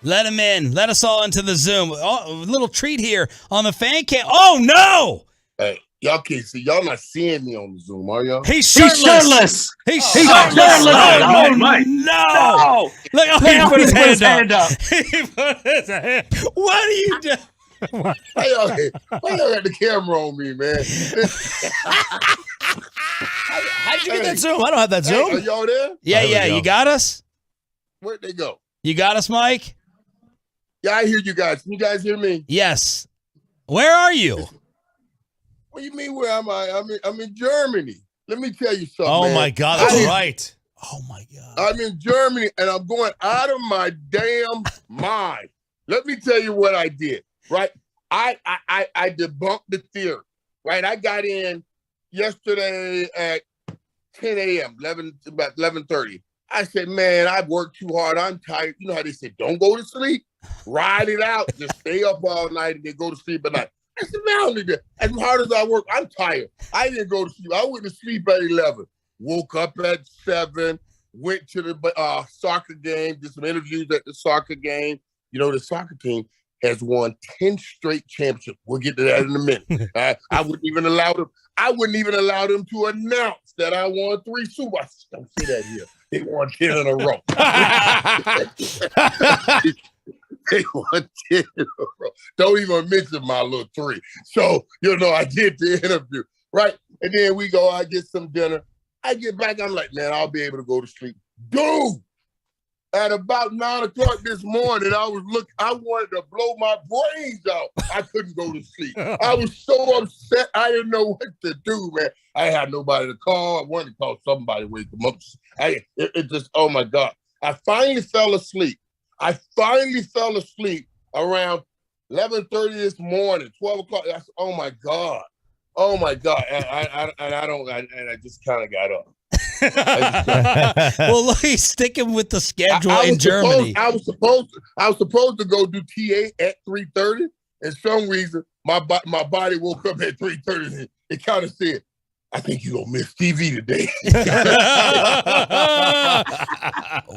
Let him in. Let us all into the Zoom. Oh, a little treat here on the fan cam. Oh, no. Hey, y'all can't see. Y'all not seeing me on the Zoom, are y'all? He's shirtless. He's shirtless. Oh, Mike. No. Look, he put his hand up. He put his hand. What are you doing? Why y'all got the camera on me, man? How'd you get that Zoom? I don't have that Zoom. Hey, are y'all there? Yeah. You got us? Where'd they go? You got us, Mike? Yeah, I hear you guys. Can you guys hear me? Yes. Where are you? What do you mean, where am I? I'm in Germany. Let me tell you something. Oh, man. my God. That's right. Oh, my God. I'm in Germany, and I'm going out of my damn mind. Let me tell you what I did, right? I debunked the theory, right? I got in yesterday at 10 a.m., about 11:30. I said, man, I've worked too hard. I'm tired. You know how they say, don't go to sleep. Ride it out. Just stay up all night and then go to sleep at night. I said, man, I don't need that. As hard as I work, I'm tired. I didn't go to sleep. I went to sleep at 11. Woke up at 7. Went to the soccer game. Did some interviews at the soccer game. You know, the soccer team has won 10 straight championships. We'll get to that in a minute. I wouldn't even allow them. I wouldn't even allow them to announce that I won 3 Super Bowls. Don't say that here. They won 10 in a row. They won 10 in a row. Don't even mention my little 3. So, I did the interview, right? And then we go, I get some dinner. I get back, I'm like, man, I'll be able to go to sleep. Dude, at about 9 o'clock this morning, I wanted to blow my brains out. I couldn't go to sleep. I was so upset. I didn't know what to do, man. I had nobody to call. I wanted to call somebody, wake them up. It just, oh my God. I finally fell asleep. Around 11:30 this morning, 12 o'clock. I said, oh my God. And I just kind of got up. Well, look, he's sticking with the schedule in Germany. I was supposed to go do TA at 3:30. And some reason, my body woke up at 3:30. It kind of said, I think you're going to miss TV today.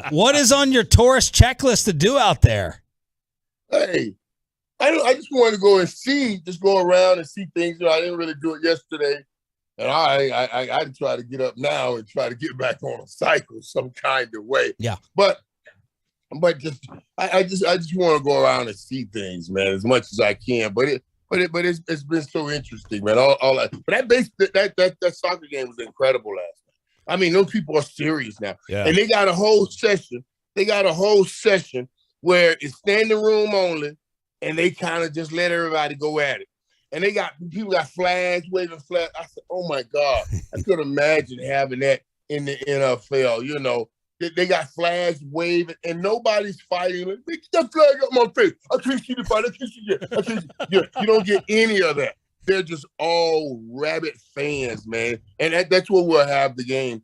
What is on your tourist checklist to do out there? Hey, I just wanted to go and go around and see things. I didn't really do it yesterday. And I try to get up now and try to get back on a cycle some kind of way. Yeah. But I just want to go around and see things, man, as much as I can. But it's been so interesting, man. All that. But that soccer game was incredible last night. I mean, those people are serious now. Yeah. And they got a whole session. Where it's standing room only, and they kind of just let everybody go at it. And people got flags, waving flags. I said, oh my God, I could imagine having that in the NFL. They got flags waving and nobody's fighting. Like, get that flag up my face. I can't see the fight. I can't see it. You don't get any of that. They're just all rabid fans, man. And that's what we'll have the game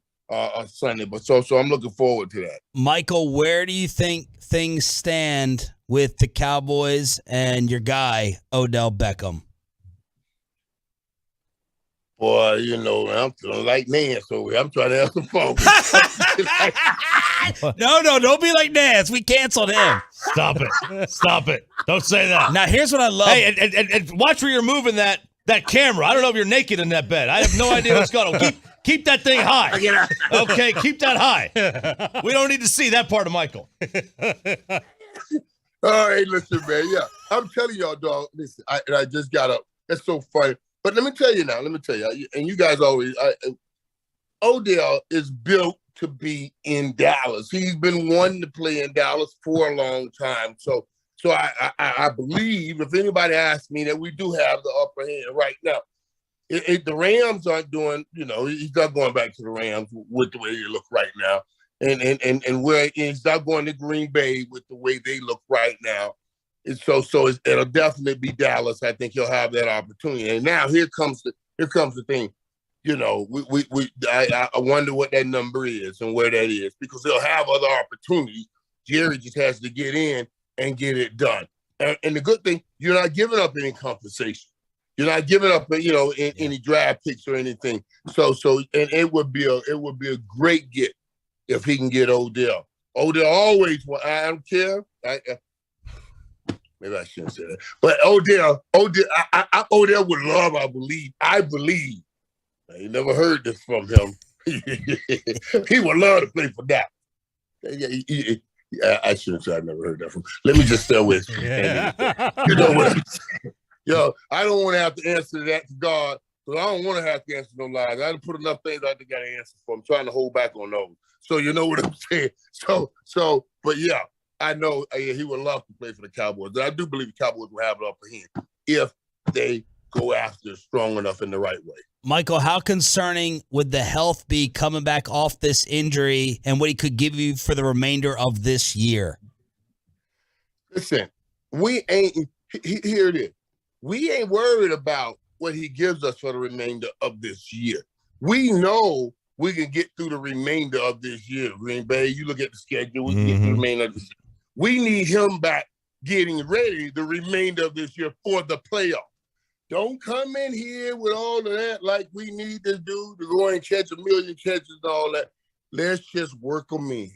Sunday. But so I'm looking forward to that. Michael, where do you think things stand with the Cowboys and your guy, Odell Beckham? Boy, I'm feeling like Nance over here. I'm trying to have some fun. No, don't be like Nance. We canceled him. Stop it. Don't say that. Now, here's what I love. Hey, and watch where you're moving that camera. I don't know if you're naked in that bed. I have no idea what's going on. Keep that thing high. Okay, keep that high. We don't need to see that part of Michael. All right, listen, man. Yeah, I'm telling y'all, dog. Listen, I just got up. That's so funny. But let me tell you, and you guys always, Odell is built to be in Dallas. He's been wanting to play in Dallas for a long time. So I believe, if anybody asks me, that we do have the upper hand right now. The Rams aren't doing, he's not going back to the Rams with the way they look right now. And where he's not going to Green Bay with the way they look right now. And so it'll definitely be Dallas. I think he'll have that opportunity. And now here comes the thing. I wonder what that number is and where that is, because they'll have other opportunities. Jerry just has to get in and get it done. And the good thing, you're not giving up any compensation. You're not giving up, any draft picks or anything. So, and it would be a great get if he can get Odell. Odell always, I don't care. Maybe I shouldn't say that, but Odell would love. I believe. I ain't never heard this from him. He would love to play for that. I shouldn't say I never heard that from. Let me just stay with you. You know what I'm saying? Yo, I don't want to have to answer that to God, because I don't want to have to answer no lies. I done put enough things I got to answer for. I'm trying to hold back on those. So you know what I'm saying? But yeah, I know he would love to play for the Cowboys. I do believe the Cowboys will have it up for him if they go after strong enough in the right way. Michael, how concerning would the health be coming back off this injury and what he could give you for the remainder of this year? Listen, here it is. We ain't worried about what he gives us for the remainder of this year. We know we can get through the remainder of this year. Green Bay, you look at the schedule, we can get through the remainder of this year. We need him back getting ready the remainder of this year for the playoffs. Don't come in here with all of that like we need to do to go and catch 1 million catches and all that. Let's just work them in,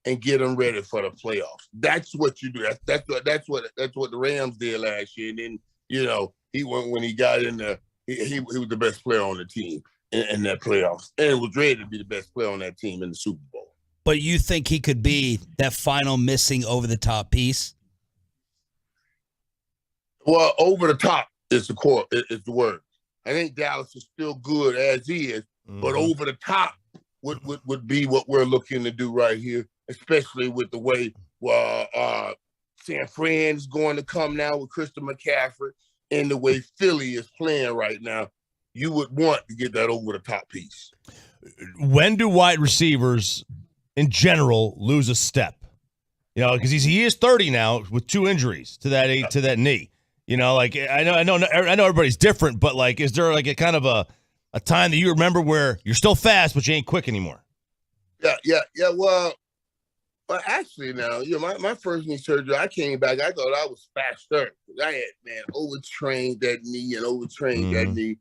and get them ready for the playoffs. That's what you do. That's what the Rams did last year. And then he went when he got in there. He was the best player on the team in that playoffs, and was ready to be the best player on that team in the Super Bowl. But you think he could be that final missing over-the-top piece? Well, over the top is the word. I think Dallas is still good as he is, but over the top would be what we're looking to do right here, especially with the way San Fran is going to come now with Christian McCaffrey, and the way Philly is playing right now. You would want to get that over the top piece. When do wide receivers in general lose a step? Because he is 30 now with 2 injuries to that knee. I know everybody's different, but is there a kind of a time that you remember where you're still fast, but you ain't quick anymore? Yeah. Well, actually now, my first knee surgery, I came back, I thought I was faster. I had, overtrained that knee that knee.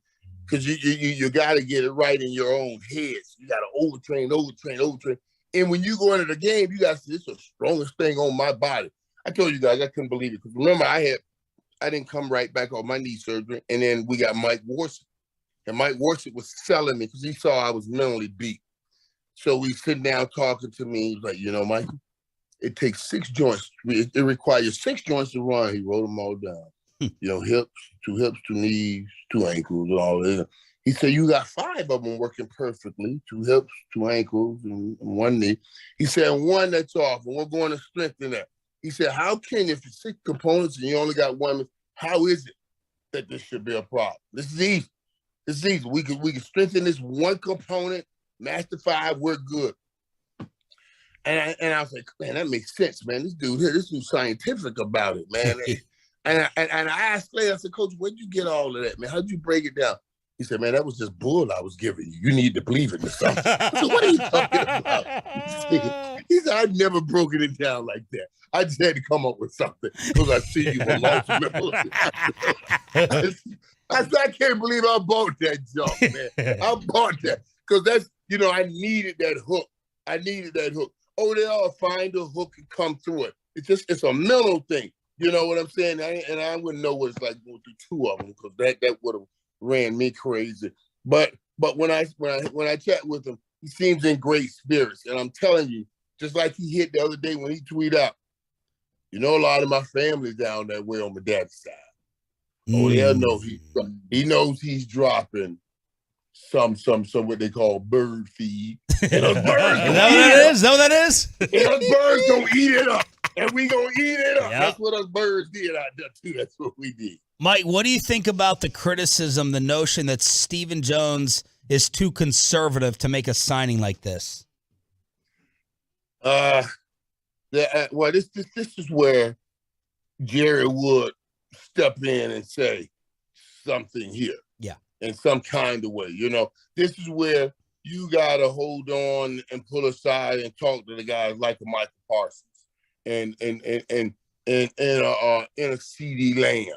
Because you got to get it right in your own head. So you got to overtrain. And when you go into the game, you got to say, this is the strongest thing on my body. I told you guys, I couldn't believe it. Because remember, I didn't come right back off my knee surgery. And then we got Mike Warsick. And Mike Warsick was selling me because he saw I was mentally beat. So we sitting down talking to me. He's like, Michael, it takes 6 joints. It requires 6 joints to run. He wrote them all down. Hips, 2 knees, 2 ankles, and all that. He said, you got 5 of them working perfectly, 2 hips, 2 ankles, and 1 knee. He said, 1 that's off, and we're going to strengthen that. He said, how can, if it's 6 components and you only got 1, how is it that this should be a problem? This is easy. We can strengthen this 1 component, master 5, we're good. And I was like, man, that makes sense, man. This dude's scientific about it, man. And I asked later, I said, Coach, where'd you get all of that, man? How'd you break it down? He said, man, that was just bull I was giving you. You need to believe in something. I said, what are you talking about? He said, I've never broken it down like that. I just had to come up with something because I see you were lost memory. I said, I can't believe I bought that junk, man. I bought that because that's, I needed that hook. Odell find a hook and come through it. It's a mental thing. You know what I'm saying? And I wouldn't know what it's like going through 2 of them because that would have ran me crazy. But when I chat with him, he seems in great spirits. And I'm telling you, just like he hit the other day when he tweeted out, a lot of my family's down that way on my dad's side. Odell knows he knows he's dropping some what they call bird feed. And those birds Is that what that is? And those birds gonna eat it up. And we gonna eat it up. Yep. That's what us birds did out there too. That's what we did. Mike, what do you think about the criticism, the notion that Stephen Jones is too conservative to make a signing like this? Well, this is where Jerry would step in and say something here. in some kind of way. This is where you got to hold on and pull aside and talk to the guys like a Michael Parsons and a CD Lamb,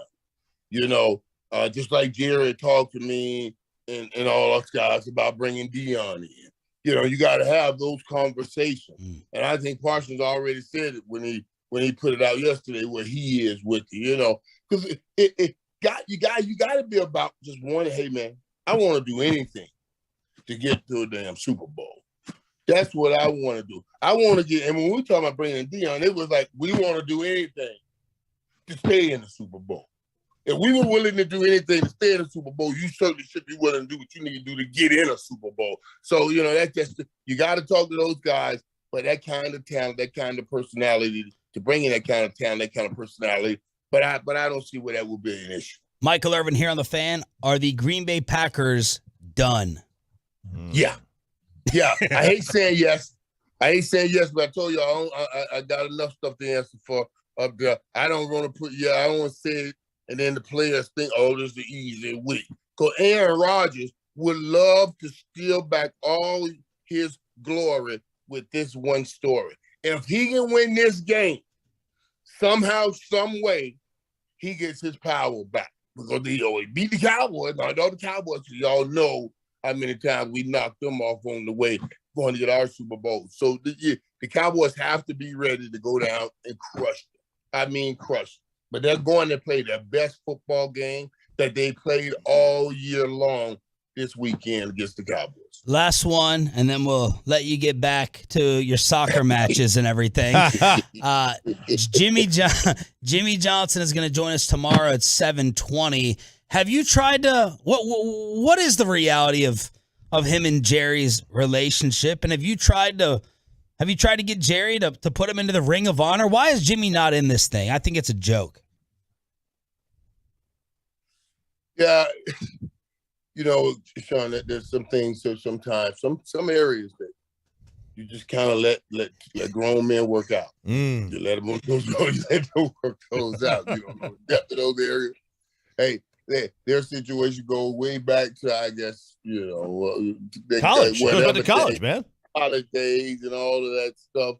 just like Jared talked to me and all us guys about bringing Dion in. You got to have those conversations. And I think Parsons already said it when he put it out yesterday where he is with you, because you got to be about just wanting, hey, man, I want to do anything to get to a damn Super Bowl. That's what I want to do. I want to get, and when we talking about bringing Dion, it was like, we want to do anything to stay in the Super Bowl. If we were willing to do anything to stay in the Super Bowl, you certainly should be willing to do what you need to do to get in a Super Bowl. So, that's just, you got to talk to those guys, but that kind of talent, that kind of personality, to bring in that kind of talent, that kind of personality, but I don't see where that will be an issue. Michael Irvin here on The Fan. Are the Green Bay Packers done? Yeah. I hate saying yes. But I told you I got enough stuff to answer for up there. I don't want to I don't want to say it, and then the players think, this is the easy week. Because Aaron Rodgers would love to steal back all his glory with this one story. If he can win this game, somehow, some way, he gets his power back. Because he always beat the Cowboys. Now, the Cowboys, y'all know how many times we knocked them off on the way going to get our Super Bowl. So the Cowboys have to be ready to go down and crush them. Crush them. But they're going to play their best football game that they played all year long this weekend against the Cowboys. Last one, and then we'll let you get back to your soccer matches and everything. Jimmy Johnson is going to join us tomorrow at 7:20. Have you tried to what is the reality of him and Jerry's relationship? And have you tried to get Jerry to put him into the Ring of Honor? Why is Jimmy not in this thing? I think it's a joke. Yeah, Sean, there's some things. So sometimes some areas that you just kind of let grown men work out. You let them work those out. You don't know the depth of those areas. Hey, their situation goes way back to, I guess, college. Went to college, man. College days and all of that stuff,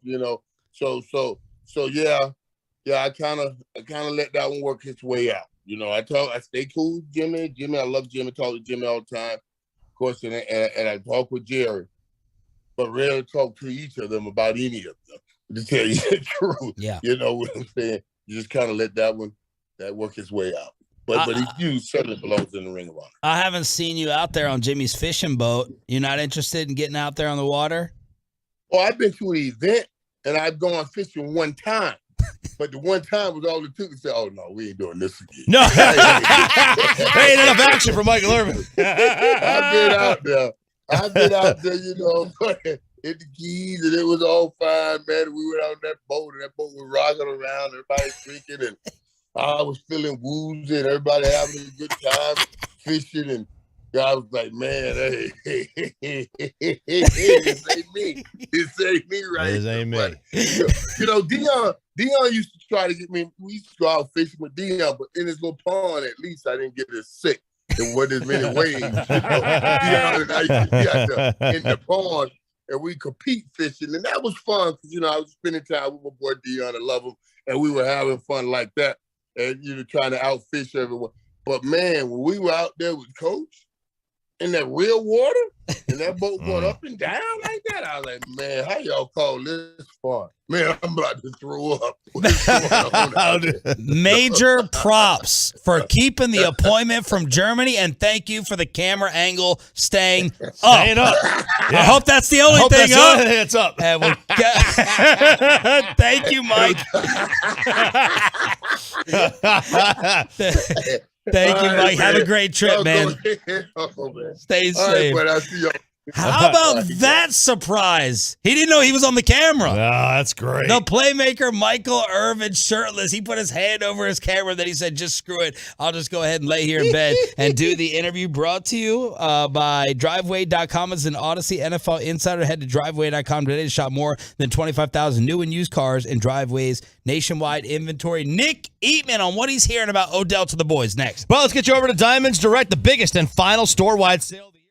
So yeah, I kind of let that one work its way out. I stay cool with Jimmy. I love Jimmy. Talk to Jimmy all the time, of course, and I talk with Jerry, but rarely talk to each of them about any of them. To tell you the truth, yeah. You know what I'm saying? You just kind of let that work its way out. But he certainly belongs in the Ring of Honor. I haven't seen you out there on Jimmy's fishing boat. You're not interested in getting out there on the water? Oh, I've been to an event, and I've gone fishing one time. But the one time was all it took to say, oh, no, we ain't doing this again. No. Hey, ain't enough action for Michael Irvin. I've been out there, in the Keys, and it was all fine, man. We went out on that boat, and that boat was rocking around. Everybody drinking, and I was feeling woozy, and everybody having a good time fishing, and I was like, man, hey, this ain't me. This ain't me right This ain't me. Dion used to try to get me. We used to go out fishing with Dion, but in his little pond, at least I didn't get as sick. There wasn't as many waves. Dion and I used to be out there in the pond, and we compete fishing, and that was fun because, I was spending time with my boy Dion. I love him, and we were having fun like that, and, trying to outfish everyone. But, man, when we were out there with Coach, in that real water, and that boat going up and down like that, I was like, man, how y'all call this fun? Man, I'm about to throw up. Major props for keeping the appointment from Germany, and thank you for the camera angle staying up. Yeah. I hope that's the only thing up. It's up. Thank you, Mike. Thank you, Mike. Have a great trip, man. Oh, man. Stay safe. All right, but I'll see y'all. How about that surprise? He didn't know he was on the camera. Oh, that's great. The playmaker, Michael Irvin, shirtless. He put his hand over his camera. Then he said, just screw it. I'll just go ahead and lay here in bed and do the interview. Brought to you by Driveway.com as an Odyssey NFL insider. Head to Driveway.com today to shop more than 25,000 new and used cars in Driveway's nationwide inventory. Nick Eatman on what he's hearing about Odell to the boys next. Well, let's get you over to Diamonds Direct, the biggest and final store-wide sale of the year.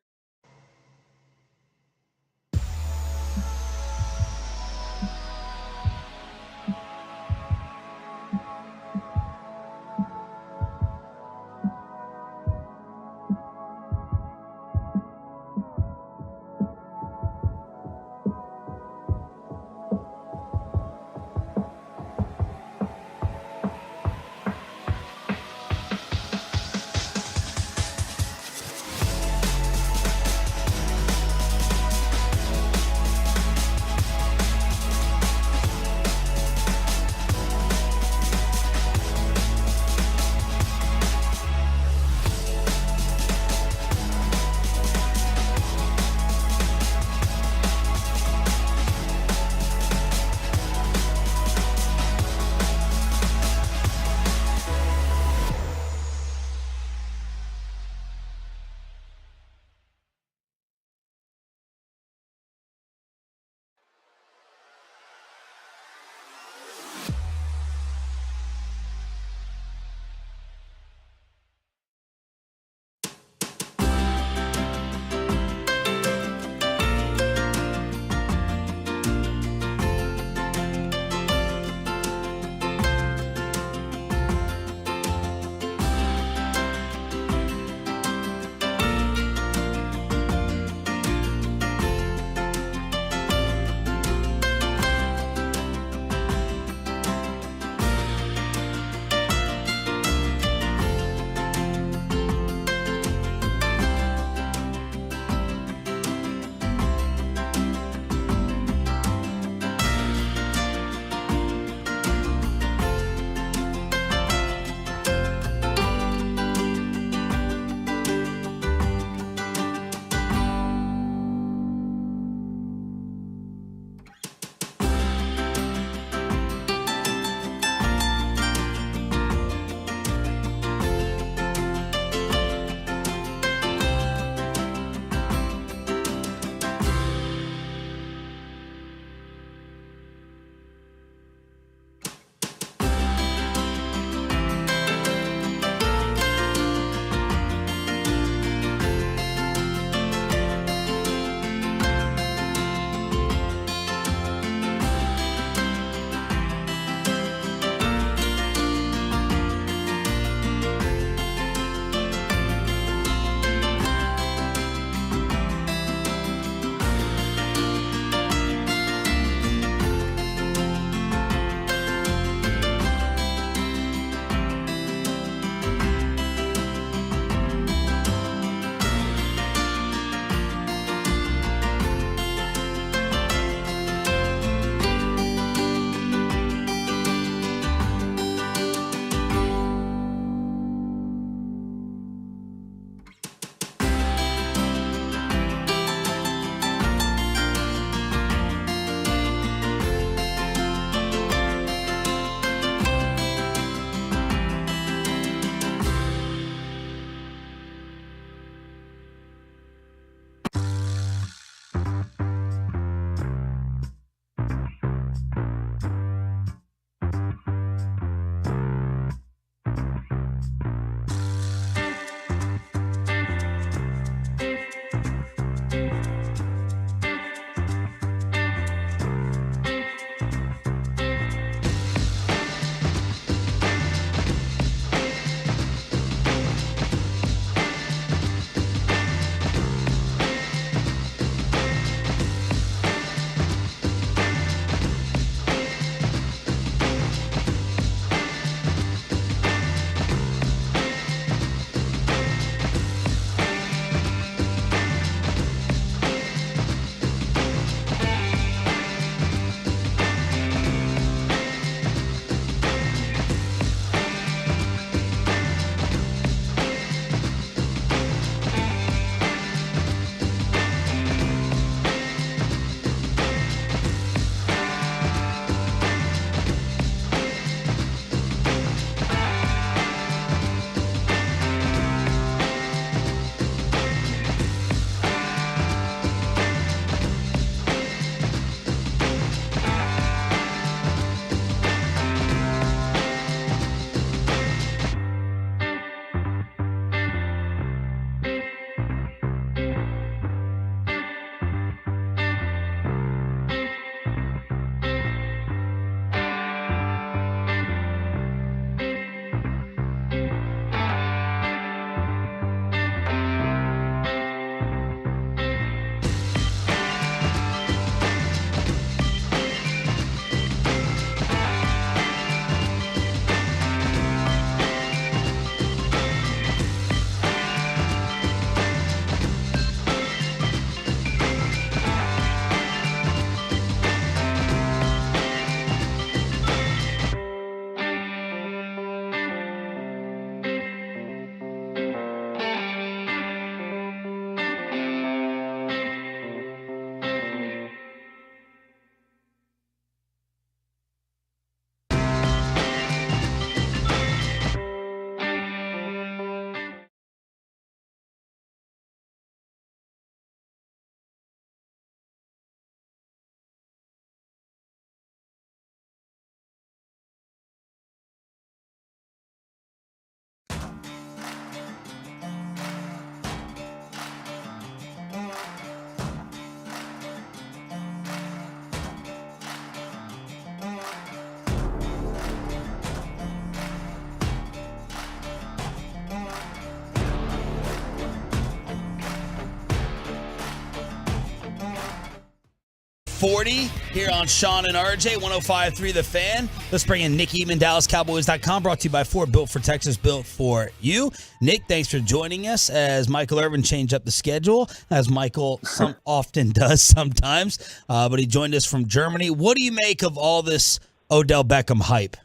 8:40 here on Sean and RJ, 105.3 The Fan. Let's bring in Nick Eatman, DallasCowboys.com, brought to you by Ford, built for Texas, built for you. Nick, thanks for joining us as Michael Irvin changed up the schedule, as Michael often does sometimes, but he joined us from Germany. What do you make of all this Odell Beckham hype?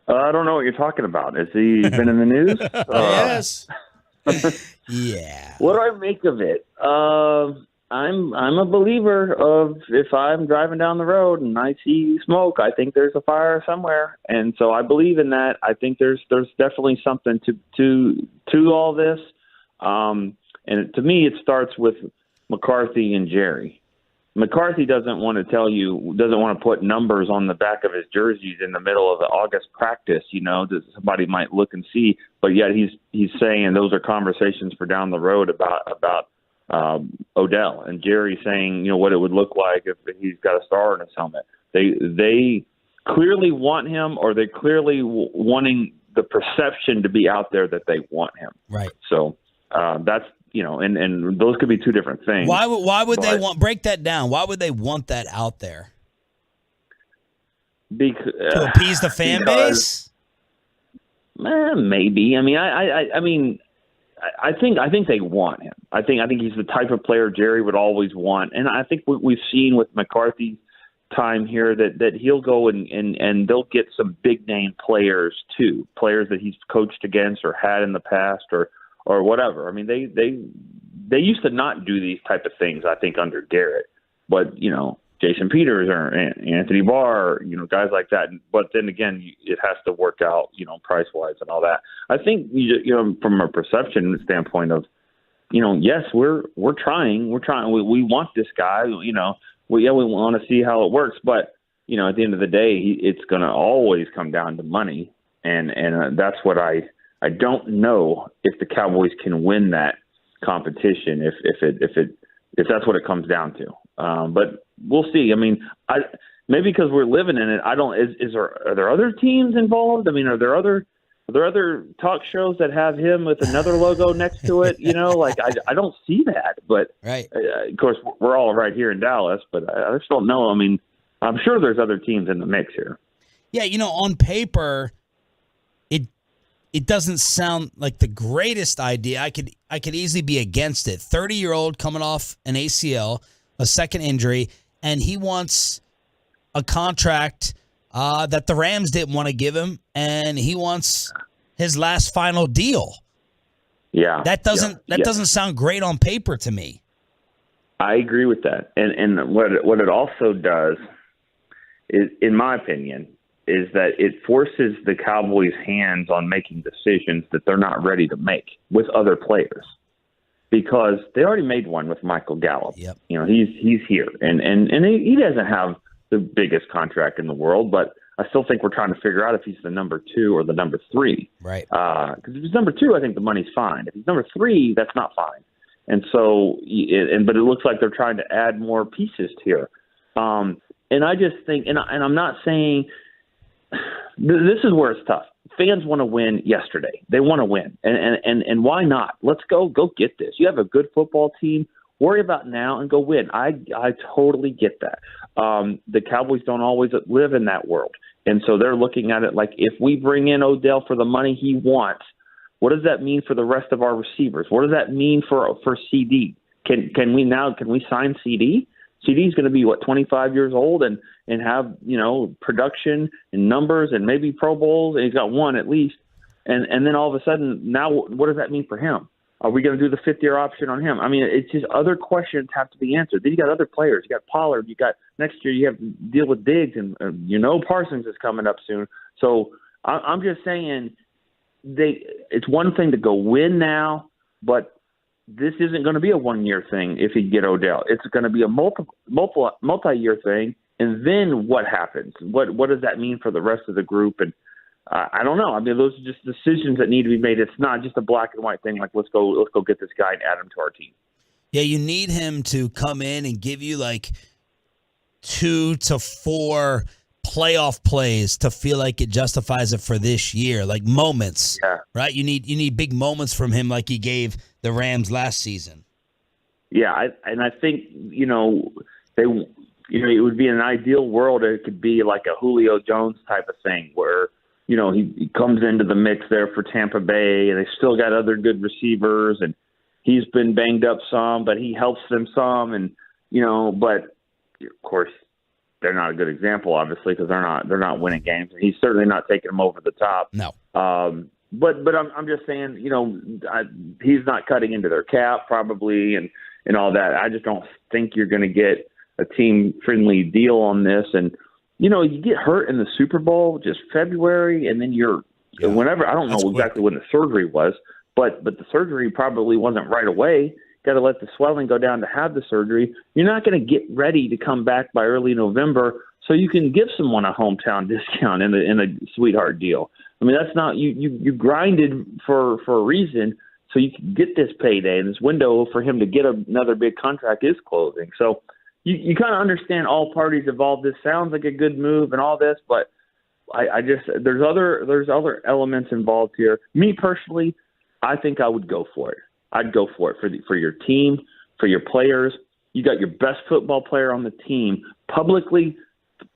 I don't know what you're talking about. Has he been in the news? Yes. Yeah. What do I make of it? I'm a believer of if I'm driving down the road and I see smoke, I think there's a fire somewhere, and so I believe in that. I think there's definitely something to all this, and to me, it starts with McCarthy and Jerry. McCarthy doesn't want to put numbers on the back of his jerseys in the middle of the August practice, that somebody might look and see. But yet he's saying those are conversations for down the road about Odell, and Jerry saying, what it would look like if he's got a star in his helmet. They clearly want him, or they're clearly wanting the perception to be out there that they want him. Right. So that's, and those could be two different things. Why would they break that down? Why would they want that out there? To appease the fan base? Maybe. I mean, I think they want him. I think he's the type of player Jerry would always want, and I think we've seen with McCarthy's time here that he'll go and they'll get some big name players too, players that he's coached against or had in the past or whatever. I mean, they used to not do these type of things, I think, under Garrett. But, Jason Peters or Anthony Barr, guys like that. But then again, it has to work out, price-wise and all that. I think, from a perception standpoint of, yes, we're trying. We want this guy. We want to see how it works. But, at the end of the day, it's going to always come down to money. And that's what I don't know if the Cowboys can win that competition if that's what it comes down to. But we'll see. I mean, maybe because we're living in it, are there other teams involved? I mean, are there other talk shows that have him with another logo next to it? I don't see that. But right. Of course, we're all right here in Dallas, but I just don't know. I mean, I'm sure there's other teams in the mix here. Yeah, on paper, it doesn't sound like the greatest idea. I could easily be against it. 30-year-old coming off an ACL, a second injury, and he wants a contract that the Rams didn't want to give him, and he wants his last final deal. Yeah. That doesn't sound great on paper to me. I agree with that. And what it also does is, in my opinion, is that it forces the Cowboys' hands on making decisions that they're not ready to make with other players, because they already made one with Michael Gallup. Yep. He's here, and he doesn't have the biggest contract in the world, but I still think we're trying to figure out if he's the number 2 or the number 3. Right. Because if he's number 2, I think the money's fine. If he's number 3, that's not fine. And so, but it looks like they're trying to add more pieces here. And I just think, and I'm not saying. This is where it's tough. Fans want to win yesterday. They want to win. And why not? Let's go get this. You have a good football team. Worry about now and go win. I totally get that. The Cowboys don't always live in that world. And so they're looking at it like, if we bring in Odell for the money he wants, what does that mean for the rest of our receivers? What does that mean for CD? Can we sign CD? CD's going to be 25 years old and have, production and numbers and maybe Pro Bowls, and he's got one at least. And then all of a sudden, now what does that mean for him? Are we going to do the 5th-year option on him? I mean, it's just other questions have to be answered. Then you got other players. You got Pollard. You got next year you have to deal with Diggs, and Parsons is coming up soon. So I'm just saying it's one thing to go win now, but this isn't going to be a one-year thing if you get Odell. It's going to be a multi-year thing. And then what happens? What does that mean for the rest of the group? And I don't know. I mean, those are just decisions that need to be made. It's not just a black and white thing like let's go get this guy and add him to our team. Yeah, you need him to come in and give you like 2 to 4 playoff plays to feel like it justifies it for this year, like moments. Yeah. Right? You need big moments from him like he gave the Rams last season. Yeah, I think, they, it would be an ideal world. It could be like a Julio Jones type of thing where, he comes into the mix there for Tampa Bay, and they still got other good receivers, and he's been banged up some, but he helps them some, and but of course they're not a good example, obviously, because they're not winning games, and he's certainly not taking them over the top. No. But I'm just saying, he's not cutting into their cap probably, and all that. I just don't think you're going to get a team-friendly deal on this, and you get hurt in the Super Bowl, just February, and then whenever, I don't know exactly when the surgery was, but the surgery probably wasn't right away. Got to let the swelling go down to have the surgery. You're not going to get ready to come back by early November, so you can give someone a hometown discount in a sweetheart deal. I mean, that's not you grinded for a reason, so you can get this payday, and this window for him to get another big contract is closing. So you kind of understand all parties involved. This sounds like a good move and all this, but I just there's other elements involved here. Me personally, I think I would go for it. I'd go for it for your team, for your players. You got your best football player on the team publicly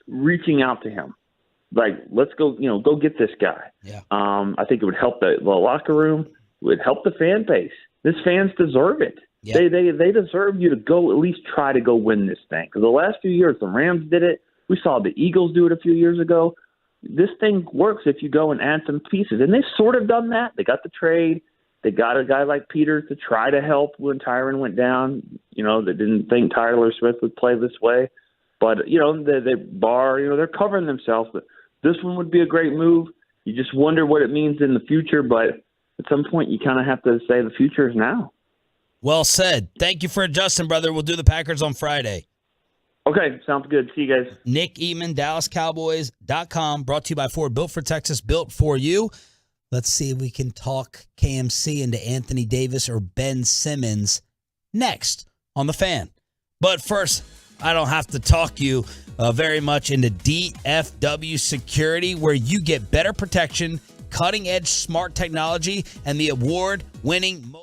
reaching out to him. Like, let's go, go get this guy. Yeah. I think it would help the locker room. It would help the fan base. These fans deserve it. Yeah. They deserve you to go at least try to go win this thing. Because the last few years, the Rams did it. We saw the Eagles do it a few years ago. This thing works if you go and add some pieces. And they've sort of done that. They got the trade. They got a guy like Peters to try to help when Tyron went down. They didn't think Tyler Smith would play this way. But, they're covering themselves. But this one would be a great move. You just wonder what it means in the future. But at some point, you kind of have to say the future is now. Well said. Thank you for adjusting, brother. We'll do the Packers on Friday. Okay, sounds good. See you guys. Nick Eatman, DallasCowboys.com, brought to you by Ford. Built for Texas, built for you. Let's see if we can talk KMC into Anthony Davis or Ben Simmons next on The Fan. But first, I don't have to talk you very much into DFW Security, where you get better protection, cutting-edge smart technology, and the award-winning mobile.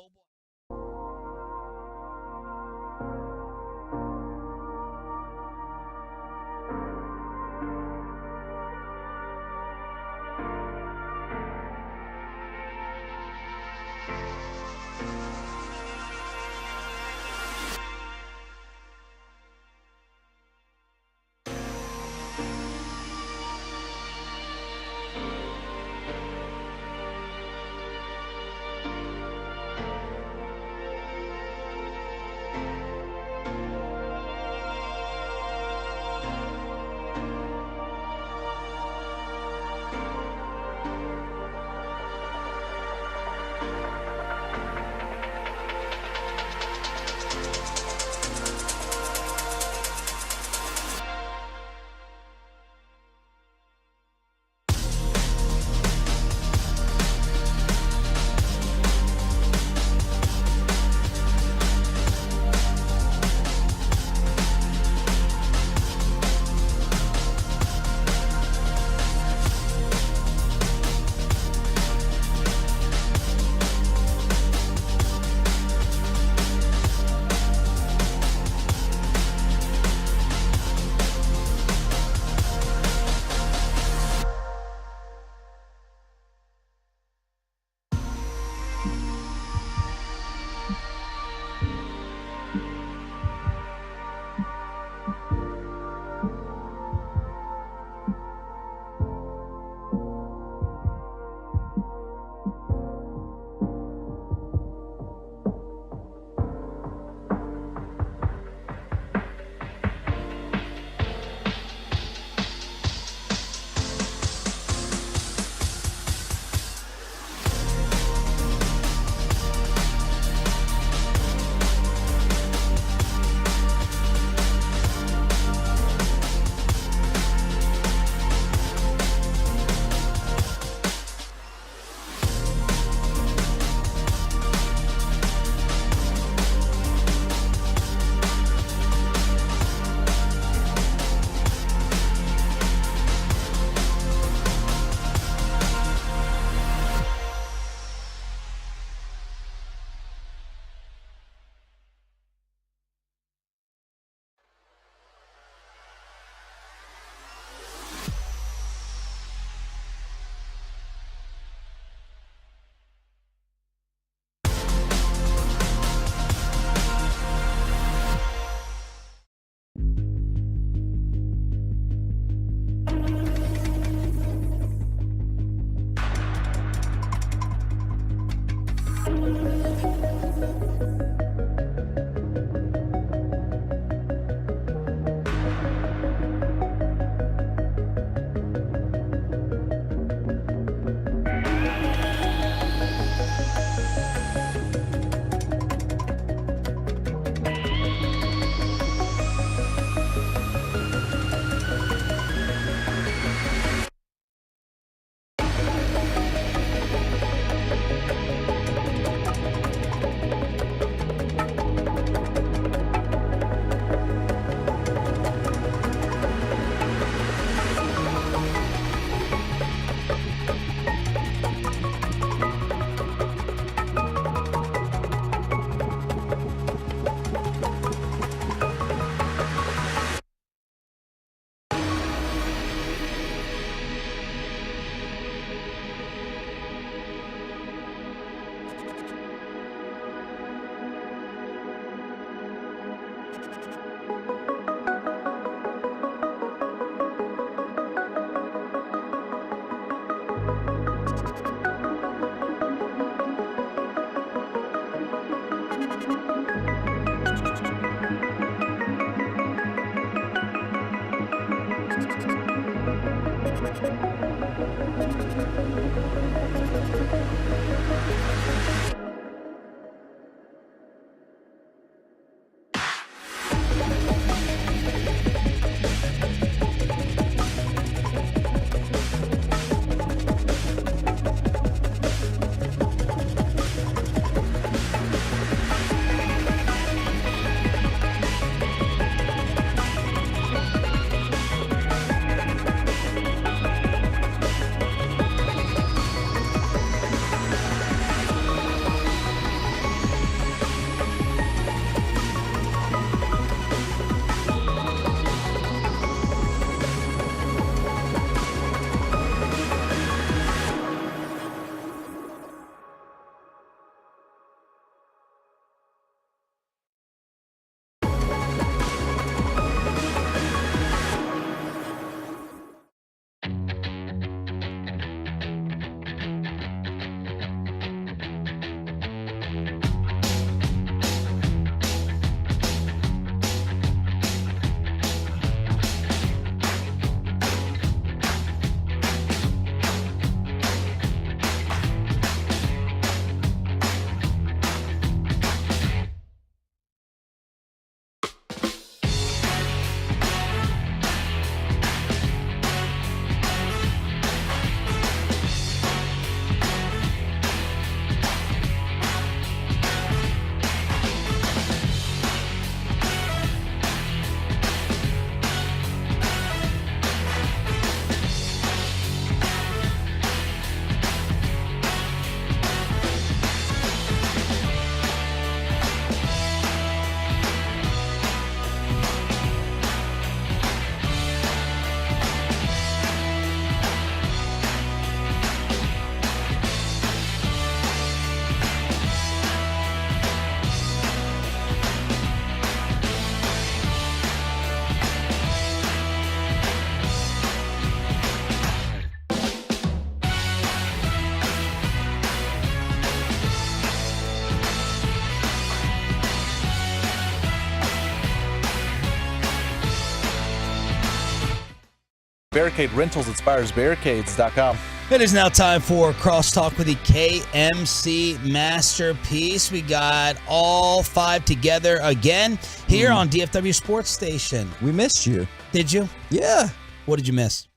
Barricade Rentals inspires barricades.com. It is now time for Crosstalk with the KMC Masterpiece. We got all five together again here on DFW Sports Station. We missed you. Did you? Yeah. What did you miss?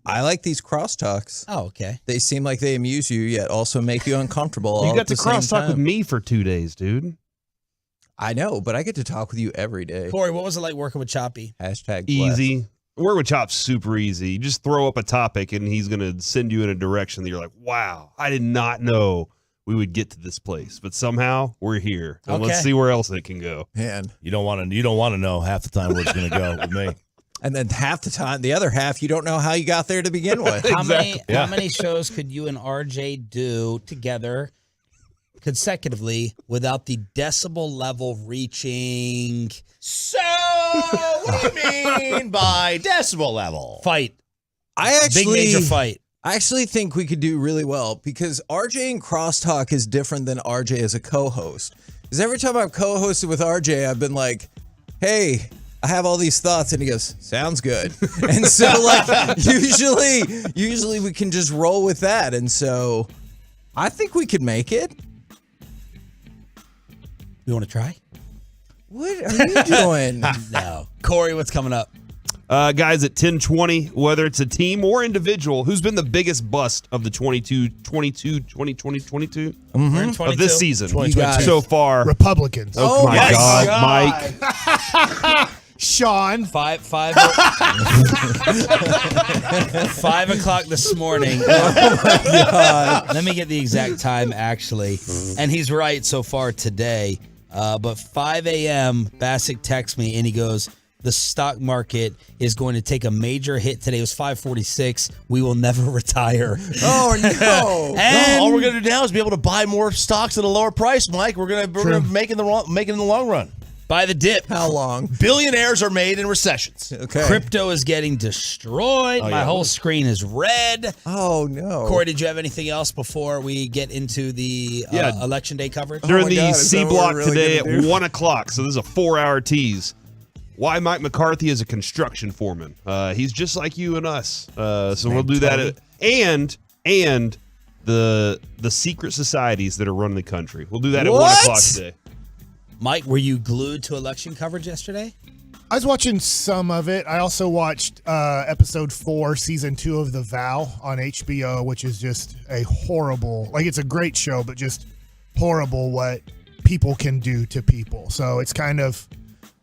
I like these crosstalks. Oh, okay. They seem like they amuse you, yet also make you uncomfortable. You all got at to the same crosstalk time. with me for 2 days, dude. I know, but I get to talk with you every day. Corey, what was it like working with Choppy? Hashtag Easy. blessed. Work with Chop's super easy. You just throw up a topic and he's going to send you in a direction that you're like, wow, I did not know we would get to this place, but somehow we're here. And let's see where else it can go. Man, you don't want to know half the time where it's going to go with me. And then half the time, the other half, you don't know how you got there to begin with. How many shows could you and RJ do together consecutively without the decibel level reaching? So, what do you mean by decibel level? Fight. I actually big major fight. I actually think we could do really well because RJ in Crosstalk is different than RJ as a co-host. Because every time I've co-hosted with RJ, I've been like, hey, I have all these thoughts, and he goes, sounds good. And so, like, usually we can just roll with that. And so I think we could make it. You want to try? What are you doing? No. Corey, what's coming up? Guys, at 10:20, whether it's a team or individual, who's been the biggest bust of the 22 of this season so far? Republicans. Oh my God, Mike. Sean. 5 o'clock this morning. Oh my God. Let me get the exact time, actually. And he's right so far today. But 5 a.m., Bassick texts me and he goes, the stock market is going to take a major hit today. It was 546. We will never retire. Oh, no. And all we're going to do now is be able to buy more stocks at a lower price, Mike. We're going to make it in the long run. Buy the dip. How long? Billionaires are made in recessions. Okay. Crypto is getting destroyed. Oh, My yeah. whole screen is red. Oh, no. Corey, did you have anything else before we get into the Election Day coverage? During the C block today at 1 o'clock, so this is a 4-hour tease. Why Mike McCarthy is a construction foreman. He's just like you and us. So we'll do that. And the secret societies that are running the country. We'll do that at 1 o'clock today. Mike, were you glued to election coverage yesterday? I was watching some of it. I also watched episode 4, season 2 of The Vow on HBO, which is just a horrible, like it's a great show, but just horrible what people can do to people. So it's kind of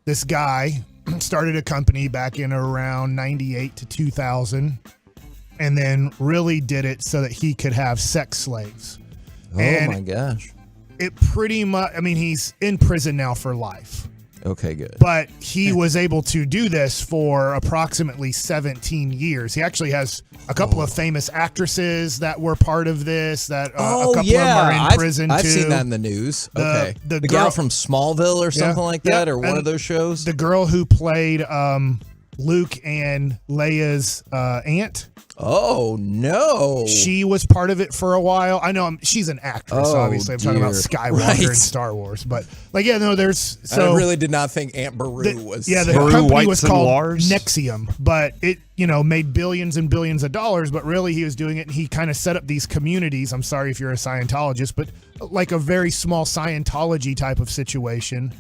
this guy started a company back in around 98 to 2000 and then really did it so that he could have sex slaves. Oh, and my gosh. it pretty much, I mean, he's in prison now for life. Okay, good. But he was able to do this for approximately 17 years. He actually has a couple of famous actresses that were part of this, that a couple of them are in prison too. I've seen that in the news. Okay. The girl gal from Smallville or something like that, or one of those shows? The girl who played Luke and Leia's aunt. Oh, no. She was part of it for a while. I know she's an actress, obviously. I'm talking about Skywalker in Star Wars. But, like, yeah, no, there's... So, I really did not think Aunt Beru was... Yeah, the company was called Nexium, but it, made billions and billions of dollars, but really he was doing it, and he kind of set up these communities. I'm sorry if you're a Scientologist, but like a very small Scientology type of situation,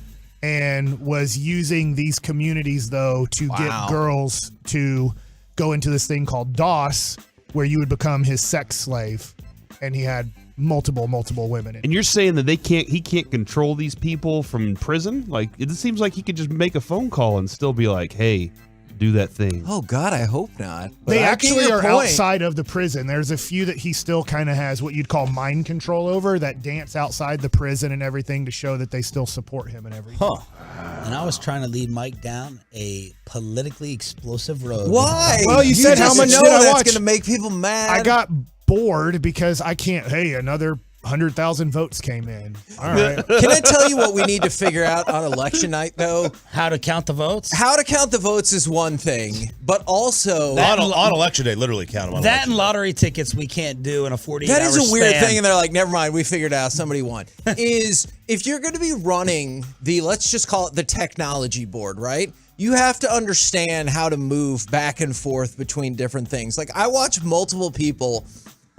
and was using these communities, though, to get girls to... go into this thing called DOS, where you would become his sex slave, and he had multiple women. And you're saying that he can't control these people from prison? Like, it seems like he could just make a phone call and still be like, hey, do that thing. Oh, God, I hope not. But they actually are outside of the prison. There's a few that he still kind of has what you'd call mind control over, that dance outside the prison and everything to show that they still support him and everything. Huh. And I was trying to lead Mike down a politically explosive road. Why? Well, you said how much know did I that's watch? going to make people mad. I got bored because I can't. Hey, another 100,000 votes came in. All right. Can I tell you what we need to figure out on election night, though? How to count the votes? How to count the votes is one thing, but also... On election day, literally count them. That and lottery tickets we can't do in a 48-hour That is a weird span. thing, and they're like, never mind, we figured out, somebody won. Is if you're going to be running let's just call it the technology board, right? You have to understand how to move back and forth between different things. Like, I watch multiple people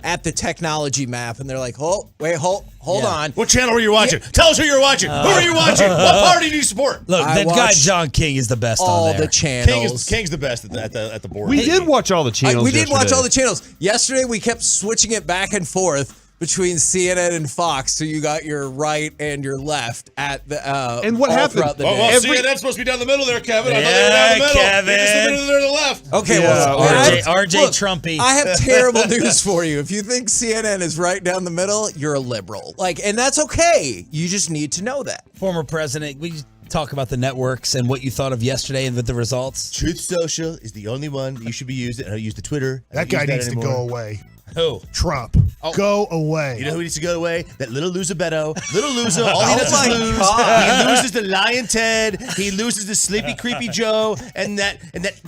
at the technology map, and they're like, hold on. What channel were you watching? Tell us who you're watching. Who are you watching? What party do you support? Look, that guy John King is the best all on there. the channels. King's the best at the board. We did watch all the channels. We did watch all the channels. Yesterday, we kept switching it back and forth between CNN and Fox, so you got your right and your left at the and what happened? CNN's supposed to be down the middle there, Kevin. I thought they were down the middle. Kevin. You just submitted there to the left. Okay, RJ Trumpy. I have terrible news for you. If you think CNN is right down the middle, you're a liberal. And that's okay. You just need to know that. Former president, we talk about the networks and what you thought of yesterday and with the results. Truth Social is the only one that you should be using. I use the Twitter. That guy needs to go away. Who? Trump. Go away. You know who needs to go away? That little loser Beto. Little loser. All he does is lose. God. He loses to Lion Ted. He loses to Sleepy Creepy Joe and that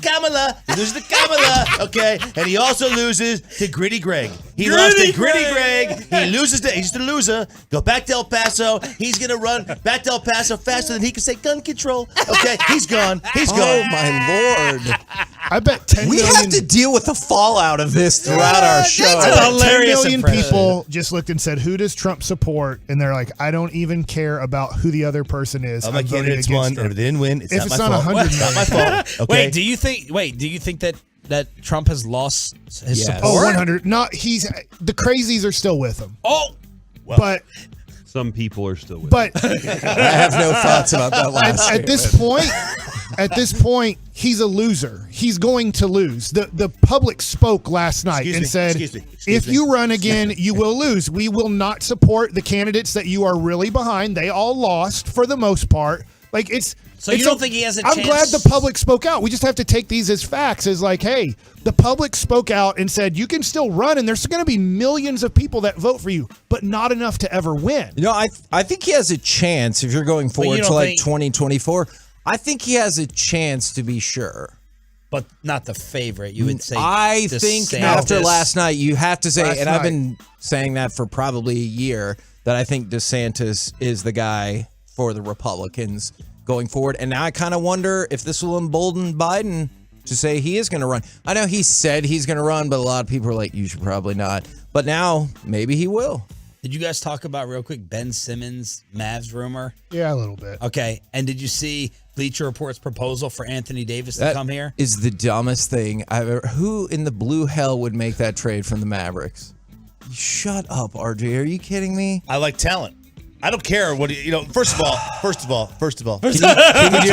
Kamala. He loses to Kamala. Okay. And he also loses to Gritty Greg. He lost to Gritty Greg. He loses to, he's the loser. Go back to El Paso. He's going to run back to El Paso faster than he can say gun control. Okay. He's gone. He's gone. Oh, my Lord. I bet 10 We million have to deal with the fallout of this throughout our show. I bet 10 million people just looked and said, who does Trump support? And they're like, I don't even care about who the other person is. Oh, my candidates won, and if they didn't win, it's if not my fault. 100 It's not my fault. Okay? Wait, do you think that Trump has lost his support? Oh, 100. No, the crazies are still with him. Oh, well, but some people are still with But I have no thoughts about that last at this point, he's a loser. He's going to lose. The public spoke last night and said, if you run again, you will lose. We will not support the candidates that you are really behind. They all lost for the most part. Like So you don't think he has a I'm chance? glad the public spoke out. We just have to take these as facts. As like, hey, the public spoke out and said you can still run, and there's going to be millions of people that vote for you, but not enough to ever win. You know, I think he has a chance if you're going forward to like 2024. I think he has a chance to be sure. But not the favorite, you would say. I think after last night, you have to say, and I've been saying that for probably a year, that I think DeSantis is the guy for the Republicans going forward. And now I kind of wonder if this will embolden Biden to say he is going to run. I know he said he's going to run, but a lot of people are like, you should probably not. But now maybe he will. Did you guys talk about real quick Ben Simmons Mavs rumor? Yeah, a little bit. Okay. And did you see Bleacher Report's proposal for Anthony Davis to come here? Is the dumbest thing I've ever. Who in the blue hell would make that trade from the Mavericks? Shut up, RJ. Are you kidding me? I like talent. I don't care what First of all. Can you do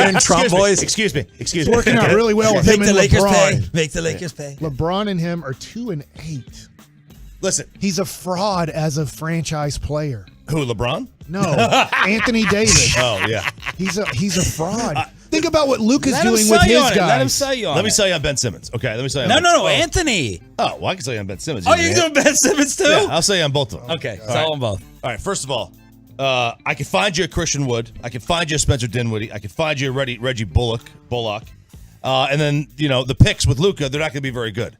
it in Trump voice? Excuse me. It's working out really well with him and LeBron. Make the Lakers pay. LeBron and him are 2-8. Listen, he's a fraud as a franchise player. Who, LeBron? No, Anthony Davis. Oh yeah, he's a fraud. Think about what Luke is doing with his guys. Let him sell you on Let me sell you on Ben Simmons. Okay, let me sell you. No, Anthony. Oh, well, I can sell you on Ben Simmons. Oh, you're doing Ben Simmons too? Yeah, I'll sell you on both of them. Okay, sell them both. All right, first of all, I can find you a Christian Wood. I can find you a Spencer Dinwiddie. I can find you a Reggie Bullock. And then, the picks with Luka, they're not going to be very good.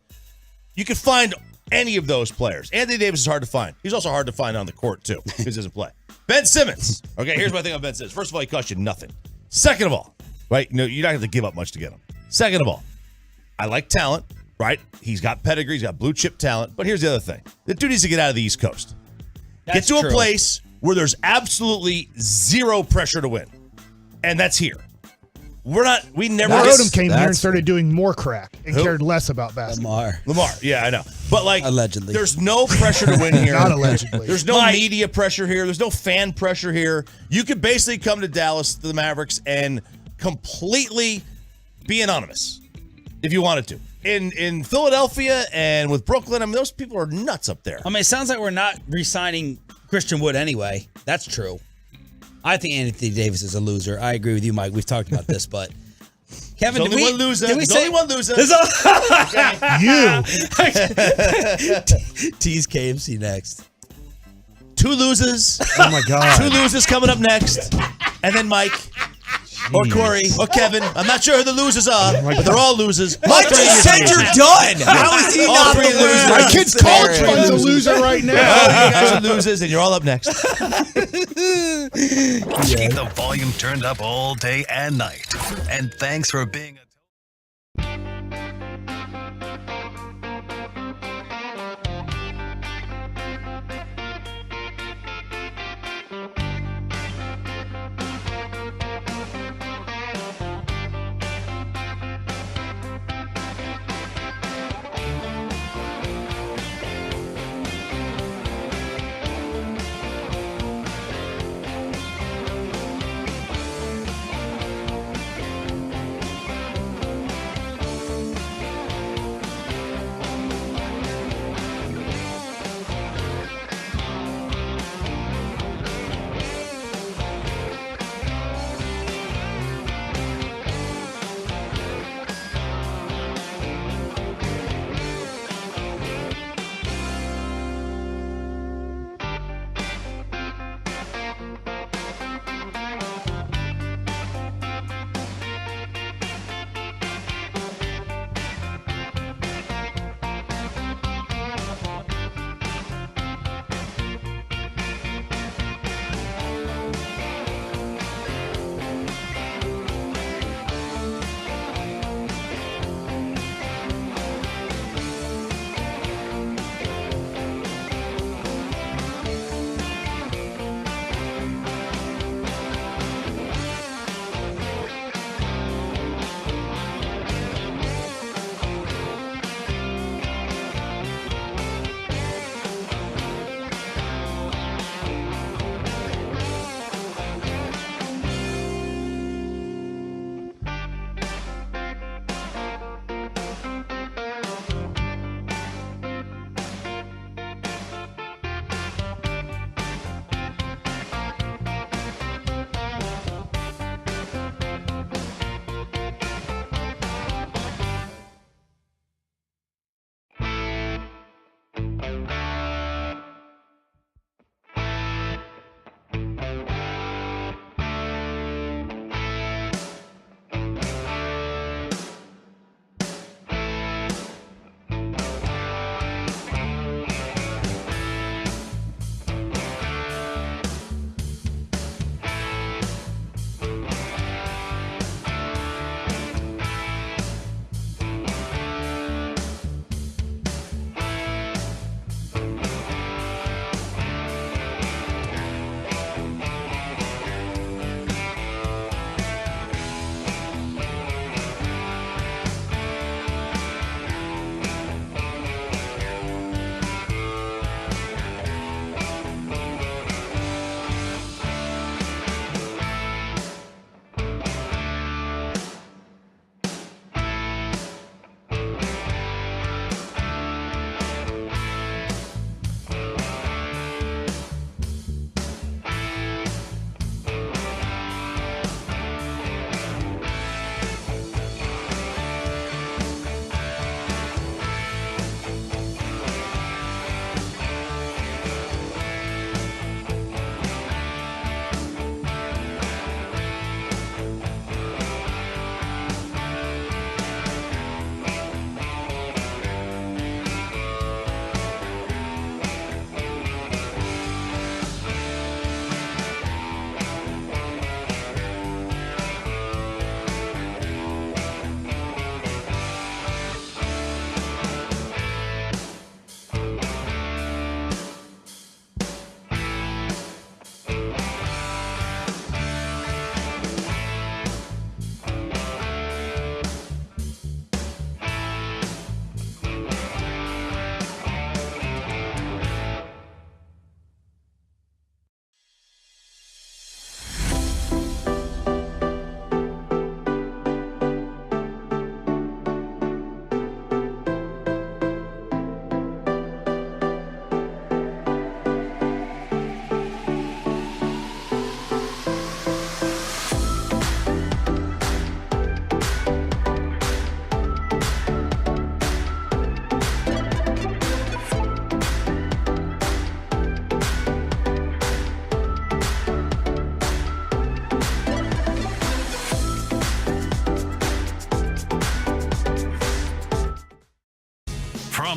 You can find any of those players. Anthony Davis is hard to find. He's also hard to find on the court, too, because he doesn't play. Ben Simmons. Okay, here's my thing on Ben Simmons. First of all, he cost you nothing. Second of all, right, you're not going to have to give up much to get him. Second of all, I like talent, right? He's got pedigree. He's got blue chip talent. But here's the other thing. The dude needs to get out of the East Coast. Get to a place where there's absolutely zero pressure to win. And that's here. We never Odom came here and started doing more crack and cared less about basketball. Lamar, yeah, I know. But allegedly. There's no pressure to win here. Not allegedly. There's no media pressure here. There's no fan pressure here. You could basically come to Dallas, to the Mavericks, and completely be anonymous if you wanted to. In Philadelphia and with Brooklyn, I mean, those people are nuts up there. I mean, it sounds like we're not re-signing Christian Wood anyway. That's true. I think Anthony Davis is a loser. I agree with you, Mike. We've talked about this, but Kevin, There's only one loser. Did we There's say only one loser. Tease KMC next. Two losers. Oh my God. Two losers coming up next, and then Mike. Or Corey, or Kevin. I'm not sure who the losers are, but they're all losers. Mike just said you're done. How is he not the loser? My kid's college fund's a loser right now. You guys are losers, and you're all up next. Keep the volume turned up all day and night. And thanks for being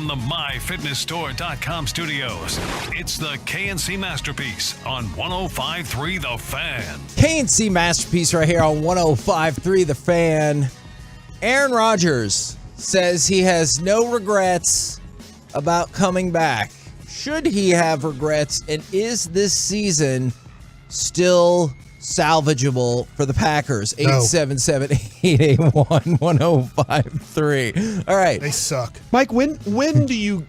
from the MyFitnessStore.com studios, it's the KNC Masterpiece on 105.3 The Fan. KNC Masterpiece right here on 105.3 The Fan. Aaron Rodgers says he has no regrets about coming back. Should he have regrets? And is this season still salvageable for the Packers? 877-881-1053. All right. They suck. Mike, when do you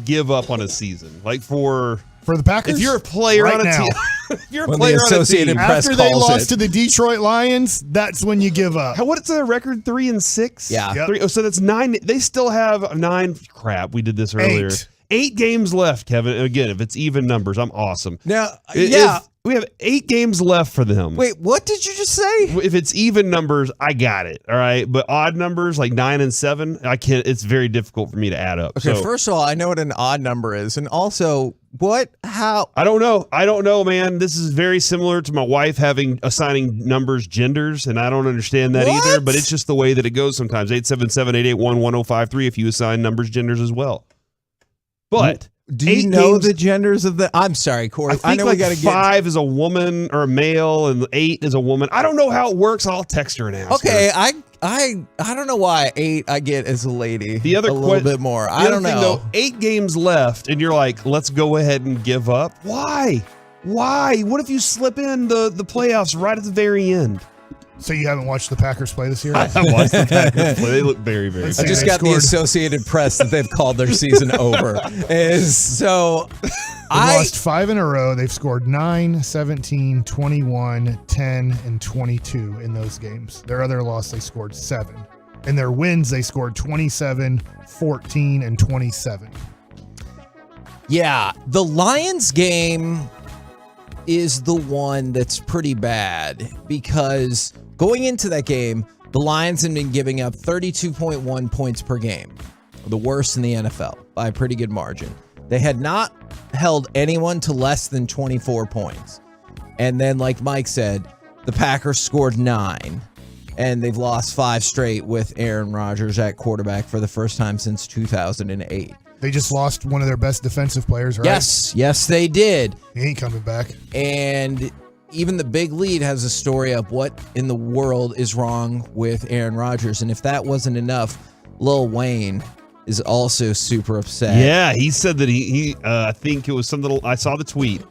give up on a season? Like for the Packers? If you're a player right on a now. team, if you're a player on a team, after they lost to the Detroit Lions, that's when you give up. What's their record? 3-6. Yeah. Yep. So that's 9. They still have 9. Crap, we did this earlier. 8 games left, Kevin. Again, if it's even numbers, I'm awesome. Now, yeah. We have 8 games left for them. Wait, what did you just say? If it's even numbers, I got it. All right. But odd numbers like 9 and 7, I can't. It's very difficult for me to add up. Okay, so, first of all, I know what an odd number is. And also, how? I don't know, man. This is very similar to my wife assigning numbers genders, and I don't understand that either. But it's just the way that it goes sometimes. 877-881-1053 if you assign numbers genders as well. But do you know the genders of the? I'm sorry, Corey. I know we like got to 5 is a woman or a male, and 8 is a woman. I don't know how it works. I'll text her and ask Okay, her. I don't know why 8 I get as a lady. The other a little bit more. I don't know. Though, 8 games left, and you're like, let's go ahead and give up. Why? What if you slip in the playoffs right at the very end? So you haven't watched the Packers play this year? I have watched the Packers play. They look very, very good. I just got the Associated Press that they've called their season over. They've lost 5 in a row. They've scored 9, 17, 21, 10, and 22 in those games. Their other loss, they scored 7. In their wins, they scored 27, 14, and 27. Yeah, the Lions game is the one that's pretty bad because going into that game, the Lions had been giving up 32.1 points per game, the worst in the NFL by a pretty good margin. They had not held anyone to less than 24 points. And then, like Mike said, the Packers scored 9, and they've lost 5 straight with Aaron Rodgers at quarterback for the first time since 2008. They just lost one of their best defensive players, right? Yes, they did. He ain't coming back. And even the big lead has a story of what in the world is wrong with Aaron Rodgers. And if that wasn't enough, Lil Wayne is also super upset. Yeah, he said that he I think it was something, I saw the tweet.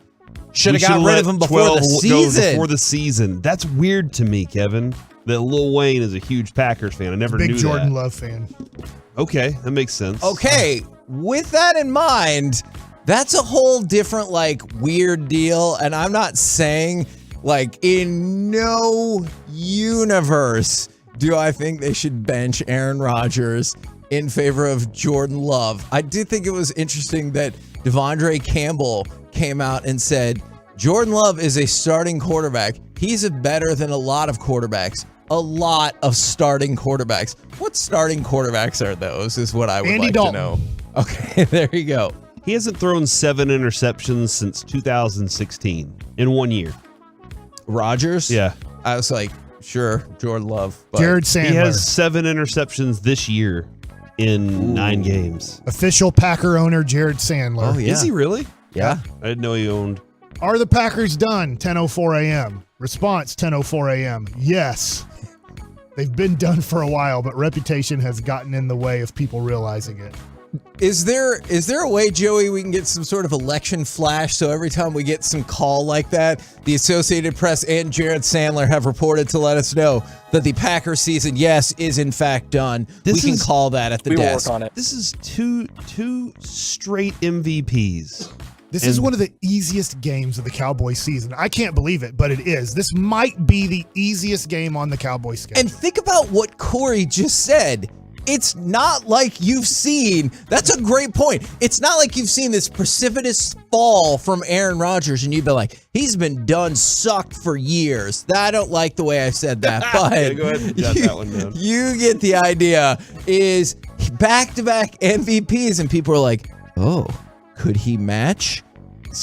Should have got rid of him before the season. Before the season. That's weird to me, Kevin, that Lil Wayne is a huge Packers fan. I never knew that. Big Jordan Love fan. Okay, that makes sense. Okay, with that in mind, that's a whole different, weird deal. And I'm not saying, in no universe do I think they should bench Aaron Rodgers in favor of Jordan Love. I did think it was interesting that Devondre Campbell came out and said, Jordan Love is a starting quarterback. He's better than a lot of quarterbacks. A lot of starting quarterbacks. What starting quarterbacks are those is what I would like to know. Okay, there you go. He hasn't thrown 7 interceptions since 2016 in 1 year. Rodgers? Yeah. I was like, sure, Jordan Love. But Jared Sandler. He has 7 interceptions this year in 9 games. Official Packer owner Jared Sandler. Oh, yeah. Is he really? Yeah. I didn't know he owned. Are the Packers done? 10:04 a.m. Response, 10:04 a.m. Yes. They've been done for a while, but reputation has gotten in the way of people realizing it. Is there a way, Joey, we can get some sort of election flash so every time we get some call like that, the Associated Press and Jared Sandler have reported to let us know that the Packers season, yes, is in fact done. We can call that at the desk. Work on it. This is two straight MVPs. This is one of the easiest games of the Cowboys season. I can't believe it, but it is. This might be the easiest game on the Cowboys schedule. And think about what Corey just said. It's not like you've seen, that's a great point. It's not like you've seen this precipitous fall from Aaron Rodgers and you've been like, he's been done sucked for years. I don't like the way I said that, but yeah, go ahead and jot that one down. You get the idea. Is back-to-back MVPs and people are like, oh, could he match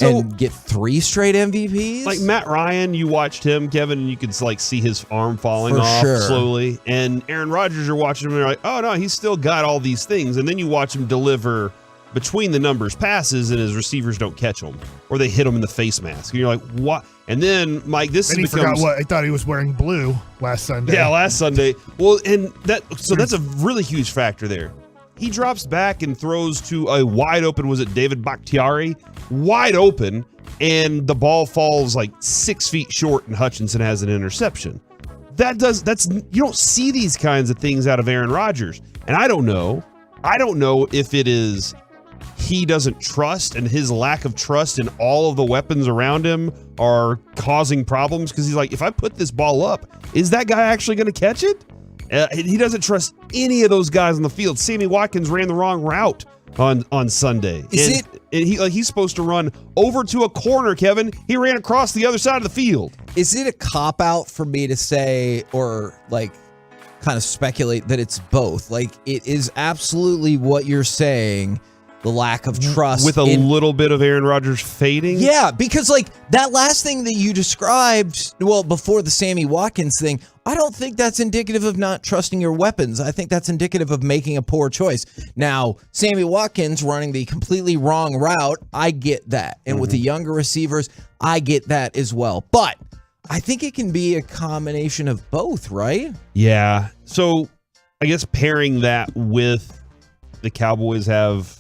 and get 3 straight MVPs? Like Matt Ryan, you watched him, Kevin, and you could see his arm falling For off sure. slowly. And Aaron Rodgers, you're watching him and you're like, oh no, he's still got all these things. And then you watch him deliver between the numbers passes and his receivers don't catch them, or they hit him in the face mask. And you're like, what? And then, Mike, Then he forgot what. I thought he was wearing blue last Sunday. Yeah, last Sunday. Well, and that's a really huge factor there. He drops back and throws to a wide open, was it David Bakhtiari? Wide open, and the ball falls like 6 feet short, and Hutchinson has an interception. You don't see these kinds of things out of Aaron Rodgers. And I don't know if it is he doesn't trust, and his lack of trust in all of the weapons around him are causing problems, because he's like, if I put this ball up, is that guy actually going to catch it? He doesn't trust any of those guys on the field. Sammy Watkins ran the wrong route on Sunday. He's supposed to run over to a corner, Kevin. He ran across the other side of the field. Is it a cop-out for me to say, or like kind of speculate that it's both? Like, it is absolutely what you're saying, the lack of trust. With a little bit of Aaron Rodgers fading? Yeah, because like that last thing that you described, well, before the Sammy Watkins thing, I don't think that's indicative of not trusting your weapons. I think that's indicative of making a poor choice. Now, Sammy Watkins running the completely wrong route, I get that. And with the younger receivers, I get that as well. But I think it can be a combination of both, right? Yeah. So I guess pairing that with the Cowboys have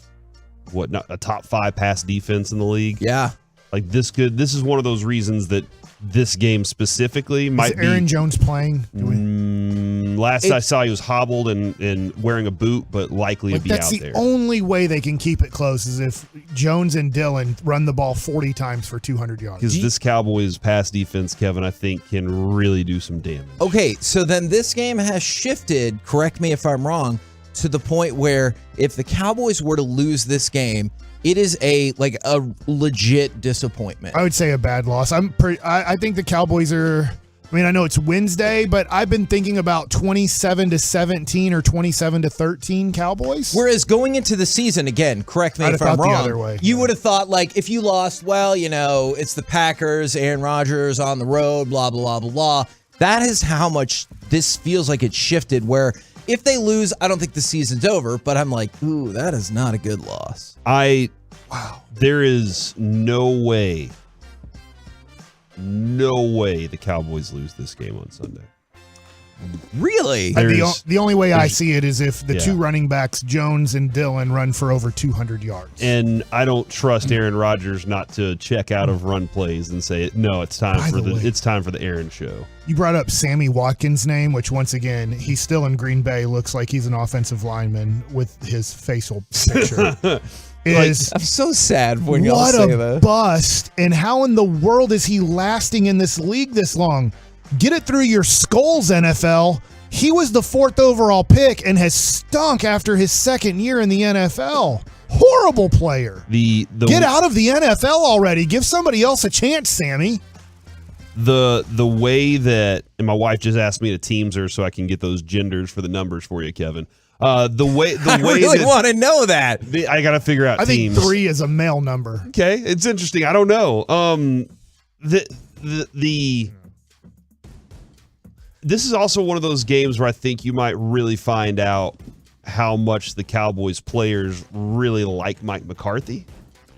not a top 5 pass defense in the league. Yeah. Like this is one of those reasons that this game specifically might be. Is Aaron Jones playing? Last I saw, he was hobbled and wearing a boot, but likely to be out there. That's the only way they can keep it close is if Jones and Dillon run the ball 40 times for 200 yards. Because this Cowboys pass defense, Kevin, I think can really do some damage. Okay, so then this game has shifted, correct me if I'm wrong, to the point where if the Cowboys were to lose this game, it is a legit disappointment. I would say a bad loss. I think the Cowboys are. I mean, I know it's Wednesday, but I've been thinking about 27-17 or 27-13 Cowboys. Whereas going into the season, again, correct me if I'm wrong, the other way. You would have thought, like, if you lost, well, it's the Packers, Aaron Rodgers on the road, blah, blah, blah, blah. That is how much this feels like it shifted, where if they lose, I don't think the season's over, but I'm like, ooh, that is not a good loss. There is no way the Cowboys lose this game on Sunday. Really? The only way I see it is if the two running backs, Jones and Dillon, run for over 200 yards. And I don't trust Aaron Rodgers not to check out of run plays and say, no, it's time for the Aaron show. You brought up Sammy Watkins' name, which once again, he's still in Green Bay, looks like he's an offensive lineman with his facial picture. I'm so sad when y'all say that. What a bust, and how in the world is he lasting in this league this long? Get it through your skulls, NFL. He was the 4th overall pick and has stunk after his second year in the NFL. Horrible player. Get out of the NFL already. Give somebody else a chance, Sammy. The way that, and my wife just asked me to Teams her so I can get those genders for the numbers for you, Kevin. I really want to know that. I got to figure out Teams. I think 3 is a male number. Okay, it's interesting. I don't know. This is also one of those games where I think you might really find out how much the Cowboys players really like Mike McCarthy.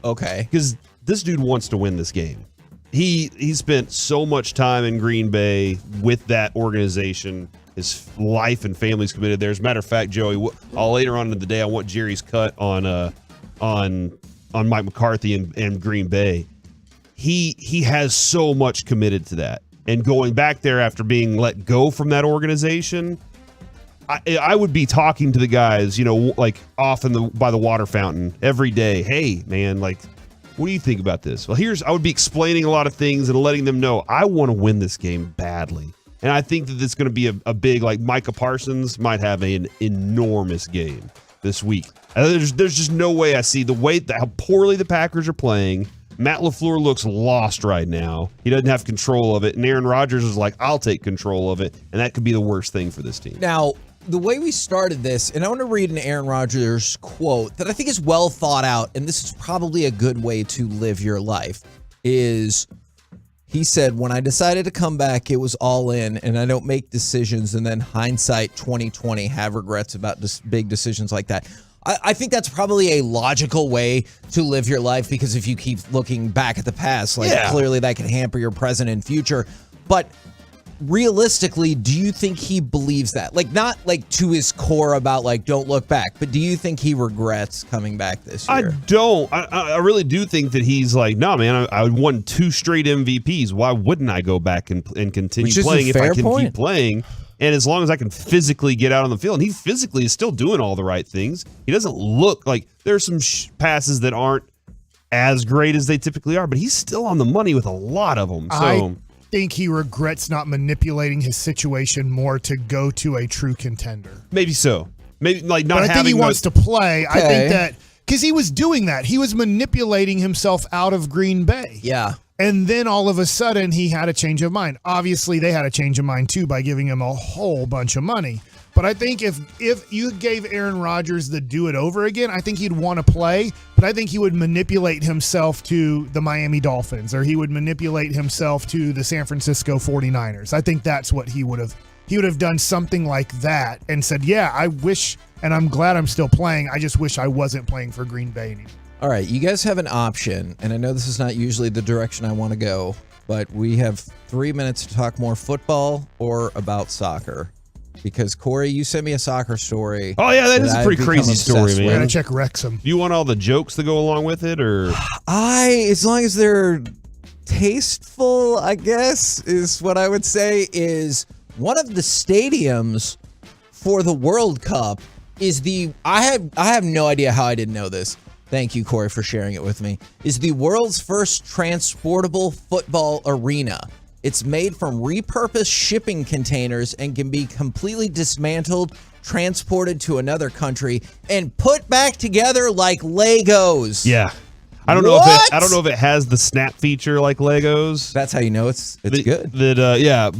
Okay. Because this dude wants to win this game. He spent so much time in Green Bay with that organization. His life and family's committed there. As a matter of fact, Joey, later on in the day, I want Jerry's cut on Mike McCarthy and Green Bay. He has so much committed to that. And going back there after being let go from that organization, I would be talking to the guys, like off by the water fountain every day. Hey, man, like, what do you think about this? Well, I would be explaining a lot of things and letting them know I want to win this game badly. And I think that it's going to be a big, like Micah Parsons might have an enormous game this week. There's just no way I see how poorly the Packers are playing. Matt LaFleur looks lost right now. He doesn't have control of it. And Aaron Rodgers is like, I'll take control of it. And that could be the worst thing for this team. Now, the way we started this, and I want to read an Aaron Rodgers quote that I think is well thought out, and this is probably a good way to live your life, is he said, when I decided to come back, it was all in, and I don't make decisions and then hindsight 2020 have regrets about big decisions like that. I think that's probably a logical way to live your life, because if you keep looking back at the past, like clearly that can hamper your present and future. But realistically, do you think he believes that? Like, not like to his core about like don't look back, but do you think he regrets coming back this year? I don't. I really do think that he's like, no, man, I won 2 straight MVPs. Why wouldn't I go back and continue playing if I can keep playing? And as long as I can physically get out on the field, and he physically is still doing all the right things. He doesn't look like there's some passes that aren't as great as they typically are, but he's still on the money with a lot of them. So I think he regrets not manipulating his situation more to go to a true contender. Maybe so. Maybe like not. But I think he wants to play. I think that because he was doing that, he was manipulating himself out of Green Bay. Yeah. And then all of a sudden, he had a change of mind. Obviously, they had a change of mind, too, by giving him a whole bunch of money. But I think if you gave Aaron Rodgers the do it over again, I think he'd want to play. But I think he would manipulate himself to the Miami Dolphins, or he would manipulate himself to the San Francisco 49ers. I think that's what he would have. He would have done something like that and said, yeah, I wish, and I'm glad I'm still playing. I just wish I wasn't playing for Green Bay anymore. All right, you guys have an option, and I know this is not usually the direction I want to go, but we have 3 minutes to talk more football or about soccer. Because, Corey, you sent me a soccer story. Oh, yeah, that is a pretty crazy story, man. I gotta check Wrexham. Do you want all the jokes that go along with it, or? As long as they're tasteful, I guess, is what I would say, is one of the stadiums for the World Cup is I have no idea how I didn't know this. Thank you, Corey, for sharing it with me. Is the world's first transportable football arena. It's made from repurposed shipping containers and can be completely dismantled, transported to another country, and put back together like Legos. Yeah. I don't know if it has the snap feature like Legos. That's how you know it's good.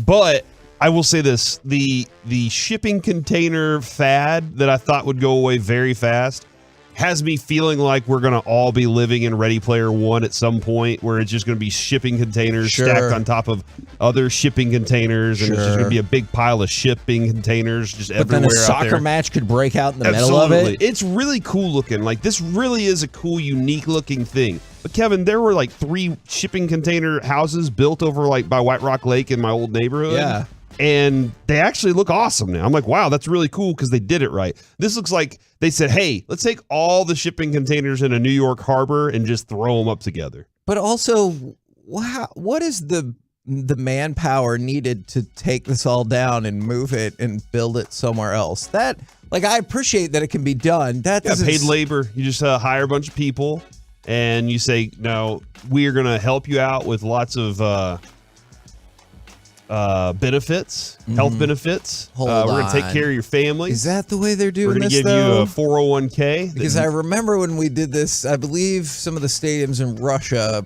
But I will say this, the shipping container fad that I thought would go away very fast has me feeling like we're going to all be living in Ready Player One at some point, where it's just going to be shipping containers stacked on top of other shipping containers, and it's just going to be a big pile of shipping containers just everywhere. But then a soccer match could break out in the middle of it. It's really cool looking. Like, this really is a cool, unique looking thing. But Kevin, there were like 3 shipping container houses built over like by White Rock Lake in my old neighborhood. Yeah. And they actually look awesome now. I'm like, wow, that's really cool because they did it right. This looks like they said, hey, let's take all the shipping containers in a New York harbor and just throw them up together. But also, wow, what is the manpower needed to take this all down and move it and build it somewhere else? That, like, I appreciate that it can be done. That doesn't paid labor. You just hire a bunch of people and you say, no, we are going to help you out with lots of benefits, health benefits. We're going to take care of your family. Is that the way they're doing this, We're going to give you a 401k. Because I remember when we did this, I believe some of the stadiums in Russia,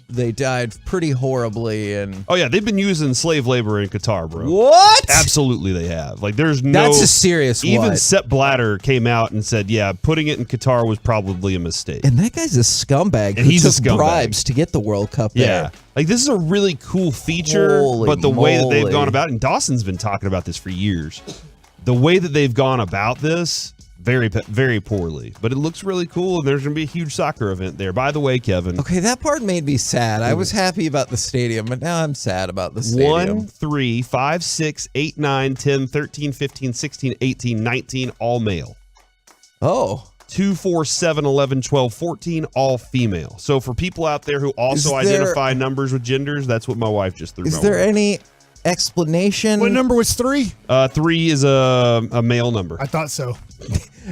they died pretty horribly. And oh, yeah, they've been using slave labor in Qatar, bro. What? Absolutely they have. Like, there's no... That's a serious one. Even Sepp Blatter came out and said, yeah, putting it in Qatar was probably a mistake. And that guy's a scumbag who took bribes to get the World Cup there. Yeah. Like, this is a really cool feature, but the way that they've gone about it, and Dawson's been talking about this for years, the way that they've gone about this, very, very poorly. But it looks really cool, and there's going to be a huge soccer event there. By the way, Kevin. Okay, that part made me sad. I was happy about the stadium, but now I'm sad about the stadium. 1, 3, 5, 6, 8, 9, 10, 13, 15, 16, 18, 19, all male. Oh. 2, 4, 7, 11, 12, 14, all female. So for people out there who also identify numbers with genders, that's what my wife just threw. Is there any explanation? What number was 3? 3 is a male number. I thought so.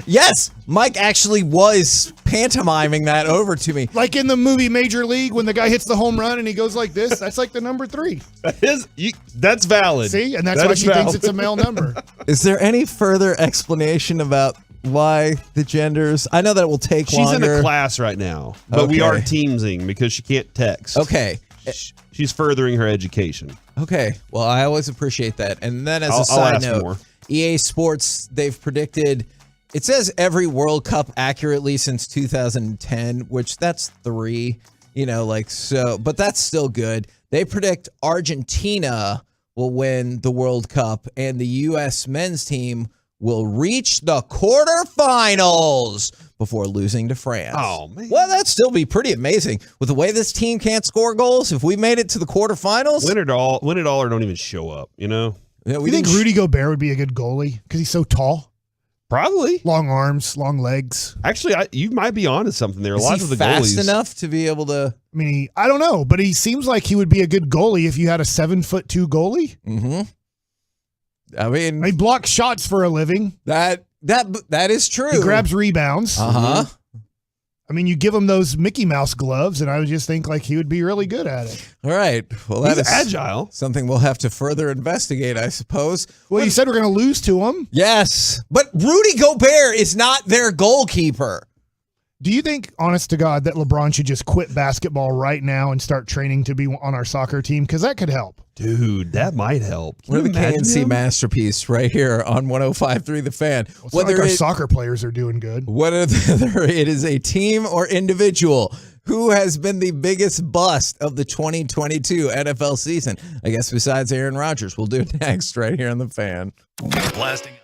Yes, Mike actually was pantomiming that over to me. Like in the movie Major League, when the guy hits the home run and he goes like this, that's like the number 3. That's valid. See? And that's why she thinks it's a male number. Is there any further explanation about why the genders? I know that it will take longer. She's in a class right now, but we are teamsing because she can't text. Okay. She's furthering her education. Okay. Well, I always appreciate that. And then as a side note, EA Sports, they've predicted, it says every World Cup accurately since 2010, which that's 3, but that's still good. They predict Argentina will win the World Cup and the U.S. men's team will reach the quarterfinals before losing to France. Oh, man. Well, that'd still be pretty amazing. With the way this team can't score goals, if we made it to the quarterfinals. Win it all or don't even show up, you know? Yeah, You think Rudy Gobert would be a good goalie because he's so tall? Probably. Long arms, long legs. Actually, you might be onto something there. Is Lots he of the fast goalies. enough to be able to? I mean, I don't know, but he seems like he would be a good goalie if you had a 7'2" goalie. Mm-hmm. I mean, he blocks shots for a living. That is true. He grabs rebounds. Uh-huh. I mean, you give him those Mickey Mouse gloves, and I would just think like he would be really good at it. All right. Well, He's that is agile. Something we'll have to further investigate, I suppose. Well, you said we're going to lose to him. Yes, but Rudy Gobert is not their goalkeeper. Do you think, honest to God, that LeBron should just quit basketball right now and start training to be on our soccer team? Because that could help. Dude, that might help. We're the KNC masterpiece right here on 105.3 The Fan. Well, it's not like our soccer players are doing good. Whether it is a team or individual, who has been the biggest bust of the 2022 NFL season? I guess besides Aaron Rodgers. We'll do it next right here on The Fan. Blasting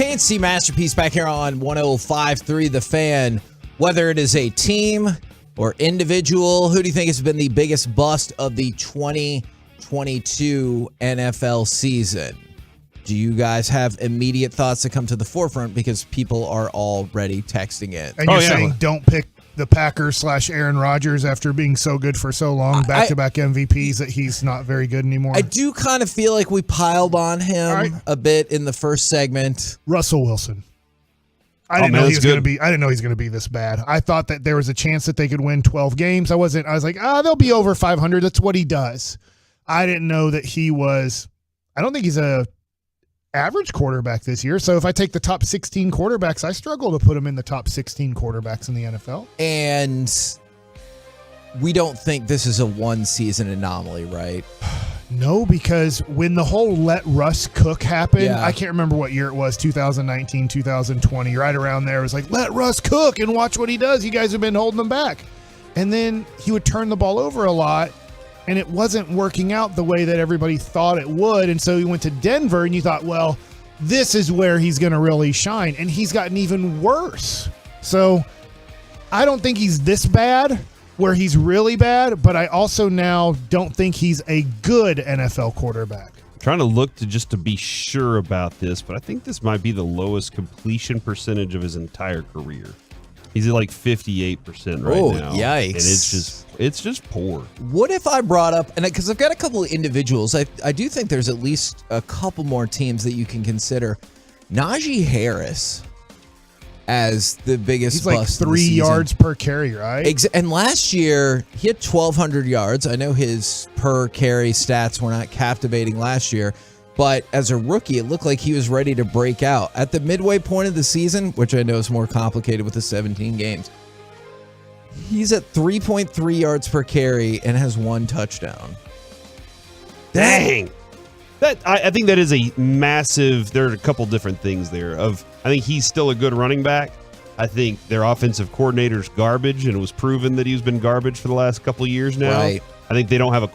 KNC Masterpiece back here on 105.3 The Fan. Whether it is a team or individual, who do you think has been the biggest bust of the 2022 NFL season? Do you guys have immediate thoughts that come to the forefront because people are already texting it? And you're saying don't pick the Packers / Aaron Rodgers after being so good for so long, back-to-back MVPs, that he's not very good anymore? I do kind of feel like we piled on him a bit in the first segment. Russell Wilson. I didn't know he was going to be this bad. I thought that there was a chance that they could win 12 games. I was like, they'll be over 500. That's what he does. I didn't know that he was. I don't think he's a average quarterback this year. So if I take the top 16 quarterbacks, I struggle to put him in the top 16 quarterbacks in the NFL. And we don't think this is a one-season anomaly, right? No, because when the whole let Russ cook happened, I can't remember what year it was, 2019, 2020, right around there. It was like, let Russ cook and watch what he does. You guys have been holding him back. And then he would turn the ball over a lot, and it wasn't working out the way that everybody thought it would. And so he went to Denver, and you thought, well, this is where he's going to really shine. And he's gotten even worse. So I don't think he's this bad where he's really bad, but I also now don't think he's a good NFL quarterback. I'm trying to look to be sure about this, but I think this might be the lowest completion percentage of his entire career. He's at like 58% right now. Yikes. And it's just poor. What if I brought up, and because I've got a couple of individuals, I do think there's at least a couple more teams that you can consider. Najee Harris as the biggest He's like bust 3 yards per carry, right? And last year, he had 1,200 yards. I know his per carry stats were not captivating last year, but as a rookie, it looked like he was ready to break out. At the midway point of the season, which I know is more complicated with the 17 games, he's at 3.3 yards per carry and has 1 touchdown. Dang. I think that is a massive. There are a couple different things there. I think he's still a good running back. I think their offensive coordinator's garbage, and it was proven that he's been garbage for the last couple of years now. Right. I think they don't have a